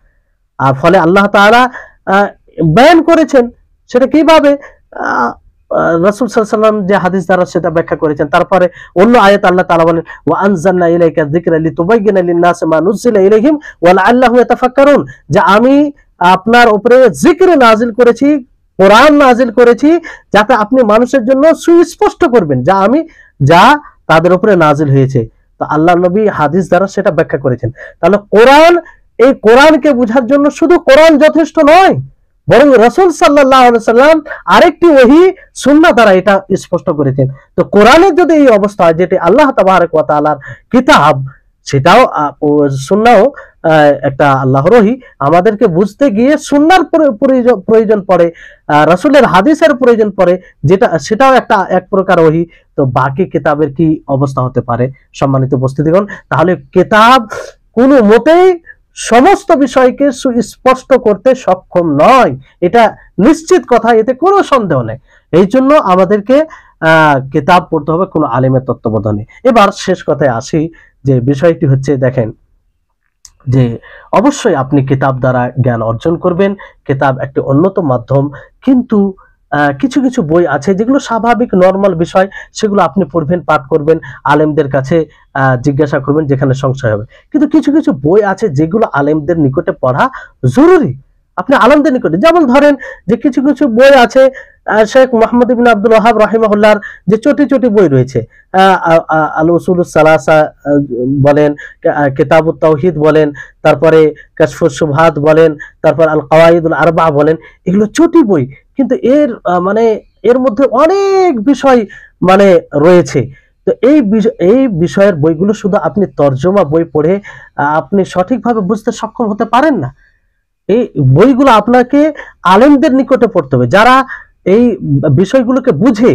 আর ফলে আল্লাহ তাআলা বয়ান করেছেন, সেটা কিভাবে রাসূল সাল্লাল্লাহু আলাইহি ওয়াসাল্লাম যে হাদিস দ্বারা সেটা ব্যাখ্যা করেছেন। তারপরে অন্য আয়াত আল্লাহ তাআলা বলেন ওয়া আনজালনা ইলাইকা যিকরা লিতুবাইয়িনা লিন-নাসি মা নুজিলা ইলাইহিম ওয়া লাআল্লাহুম ইয়াতাফাক্কারুন, যে আমি আপনার উপরে জিকির নাজিল করেছি, কোরআন নাজিল করেছি, যাতে আপনি মানুষের জন্য সুস্পষ্ট করবেন যা তাদের উপরে নাজিল হয়েছে। তো আল্লাহ নবী হাদিস দ্বারা সেটা ব্যাখ্যা করেছেন। তাহলে কোরআন, এই কোরআনকে বোঝার জন্য শুধু কোরআন যথেষ্ট নয়, বরং রাসূল সাল্লাল্লাহু আলাইহি ওয়াসাল্লাম আরেকটি ওহী সুন্নাহ দ্বারা এটা স্পষ্ট করেছেন। তো কোরআনের যদি এই অবস্থা হয়, যেটি আল্লাহ তাবারক ওয়া তাআলার কিতাব, সেটাও সুন্নাহও একটা আল্লাহর ওহী, আমাদেরকে বুঝতে গিয়ে সুন্নাহর প্রয়োজন পড়ে, রাসূলের হাদিসের প্রয়োজন পড়ে, যেটা সেটাও এক প্রকার ওহী। তো বাকি কিতাবের কি অবস্থা হতে পারে সম্মানিত উপস্থিতিগণ? তাহলে কিতাব কোনো মতেই সমস্ত বিষয়কে সুস্পষ্ট করতে সক্ষম নয়, এটা নিশ্চিত কথা, এতে কোনো সন্দেহ নেই। এই জন্য আমাদেরকে কিতাব পড়তে হবে কোনো আলেমের তত্ত্বাবধানে। এবার শেষ কথায় আসি, যে বিষয়টি হচ্ছে, দেখেন যে অবশ্যই আপনি কিতাব দ্বারা জ্ঞান অর্জন করবেন, কিতাব একটি অন্যতম মাধ্যম, কিন্তু কিছু কিছু বই আছে যেগুলো স্বাভাবিক নরমাল বিষয়, সেগুলো আপনি পড়বেন, পাঠ করবেন, আলেমদের কাছে জিজ্ঞাসা করবেন যেখানে সংশয় হবে। কিন্তু কিছু কিছু বই আছে যেগুলো আলেমদের নিকটে পড়া জরুরি, আপনি আলেমদের নিকটে, যেমন ধরেন যে কিছু কিছু বই আছে শেখ মুহাম্মদ ইবনে আব্দুল ওয়াহাব রাহিমাহুল্লাহর যে চটি চটি বই রয়েছে, আল উসুলুস সালাসা বলেন, কিতাবুত তাওহীদ বলেন, তারপরে কাশফুস শুবহাত বলেন, তারপর আল কাওয়াইদুল আরবা বলেন, এগুলো চটি বই, কিন্তু মানে এর মধ্যে অনেক বিষয় মানে রয়েছে। তো এই বিষয়ের বইগুলো শুধু আপনি তরজমা বই পড়ে আপনি সঠিকভাবে বুঝতে সক্ষম হতে পারেন না। এই বইগুলো আপনাকে আলেমদের নিকটে পড়তে হবে, যারা এই বিষয়গুলোকে বুঝে,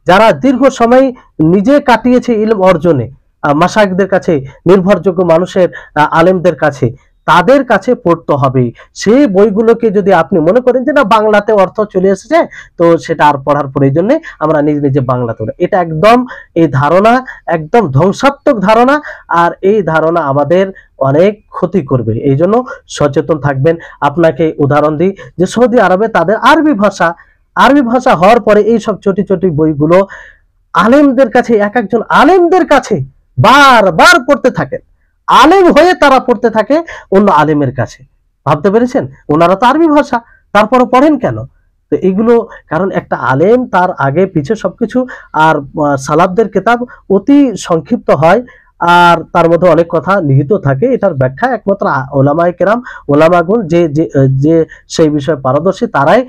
যারা দীর্ঘ সময় নিজে কাটিয়েছে ইলম অর্জনে, মাশায়েখদের কাছে, নির্ভরযোগ্য মানুষের, আলেমদের কাছে, তাদের কাছে পড়তে হবে। সেই বইগুলোকে যদি আপনি মনে করেন যে না বাংলাতে অর্থ চলে এসেছে, তো সেটা আর পড়ার প্রয়োজন নেই, আমরা নিজে নিজে বাংলাতে পড়ি, এটা একদম, এই ধারণা একদম ধ্বংসাত্মক ধারণা, আর এই ধারণা আমাদের অনেক ক্ষতি করবে। এই জন্য সচেতন থাকবেন। আপনাকে উদাহরণ দিই যে সৌদি আরবে তাদের আরবি ভাষা হওয়ার পরে এই সব ছোটি ছোটি বইগুলো আলেমদের কাছে, এক একজন আলেমদের কাছে বারবার পড়তে থাকেন, আলেম হয়ে তারা পড়তে থাকে অন্য আলেমের কাছে। ভাবতে পেরেছেন? ওনারা তো আরবি ভাষা, তারপরে পড়েন কেন? তো এগুলো কারণ একটা আলেম তার আগে পিছে সবকিছু, আর সালাফদের কিতাব অতি সংক্ষিপ্ত হয়, আর তার মধ্যে অনেক কথা নিহিত থাকে। এটার ব্যাখ্যা একমাত্র ওলামায়ে কেরাম, ওলামাগুন যে সেই বিষয়ে পারদর্শী তারাই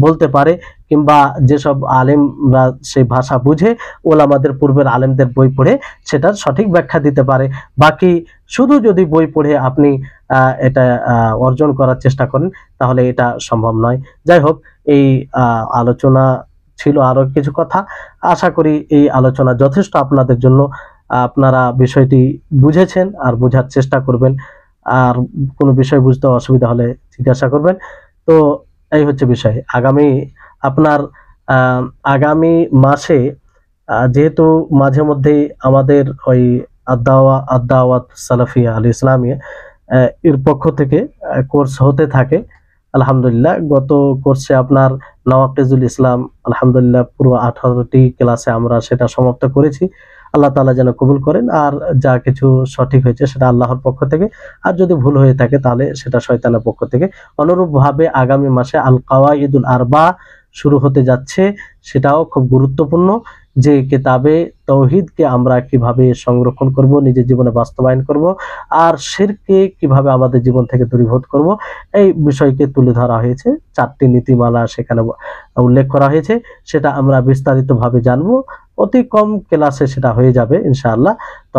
বলতে পারে, কিংবা যেসব আলেমরা সেই ভাষা বুঝে, ওলামাদের পূর্বের আলেমদের বই পড়ে সেটার সঠিক ব্যাখ্যা দিতে পারে। বাকি শুধু যদি বই পড়ে আপনি এটা অর্জন করার চেষ্টা করেন, তাহলে এটা সম্ভব নয়। যাই হোক, এই আলোচনা ছিল আরো কিছু কথা। আশা করি এই আলোচনা যথেষ্ট আপনাদের জন্য। আপনারা বিষয়টি বুঝেছেন আর বোঝার চেষ্টা করবেন, আর কোনো বিষয় বুঝতে অসুবিধা হলে জিজ্ঞাসা করবেন। তো এই হচ্ছে বিষয়। আগামী মাসে যেহেতু মাঝে মধ্যেই আমাদের ওই আদ-দাওয়াত সালাফিয়া আল ইসলামিয়া এর পক্ষ থেকে কোর্স হতে থাকে, আলহামদুলিল্লাহ। গত কোর্সে আপনার নওয়াকিজুল ইসলাম, আলহামদুলিল্লাহ পুরো 18টি ক্লাসে আমরা সেটা সমাপ্ত করেছি। আল্লাহ তাআলা যেন কবুল করেন, আর যা কিছু সঠিক হয়েছে সেটা আল্লাহর পক্ষ থেকে, আর যদি ভুল হয়ে থাকে তাহলে সেটা শয়তানের পক্ষ থেকে। অনুরূপভাবে আগামী মাসে আল কাওয়াইদুল আরবা শুরু হতে যাচ্ছে, সেটাও খুব গুরুত্বপূর্ণ, যে কিতাবে তৌহিদকে আমরা কিভাবে সংরক্ষণ করব, নিজের জীবনে বাস্তবায়ন করব, আর শিরকে কিভাবে আমাদের জীবন থেকে দূরীভূত করব, এই বিষয়কে তুলে ধরা হয়েছে। 4টি নীতিমালা সেখানে উল্লেখ করা হয়েছে, সেটা আমরা বিস্তারিতভাবে জানবো। অতি কম ক্লাসে সেটা হয়ে যাবে ইনশাআল্লাহ। তো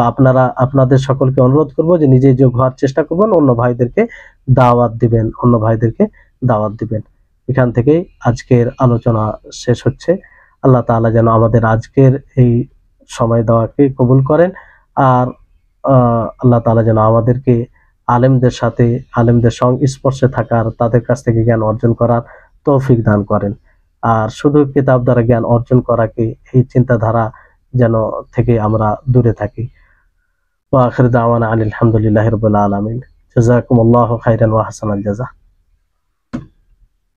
আপনাদের সকলকে অনুরোধ করব যে নিজে যোগ হওয়ার চেষ্টা করবেন, অন্য ভাইদেরকে দাওয়াত দিবেন। এখান থেকেই আজকের আলোচনা শেষ হচ্ছে। আল্লাহ তাআলা যেন আমাদের আজকের এই সময় দেওয়াকে কবুল করেন, আর আল্লাহ তাআলা যেন আমাদেরকে আলেমদের সংস্পর্শে থাকার, তাদের কাছ থেকে জ্ঞান অর্জন করার তৌফিক দান করেন। আর শুধু কিতাব দ্বারা জ্ঞান অর্জন করাকে, এই চিন্তাধারা যেন থেকে আমরা দূরে থাকি। ওয়া আখির দাওয়ানা আনিল হামদুলিল্লাহি রাব্বিল আলামিন। জাযাকুমুল্লাহু খাইরান ওয়া হাসানাল জাযা।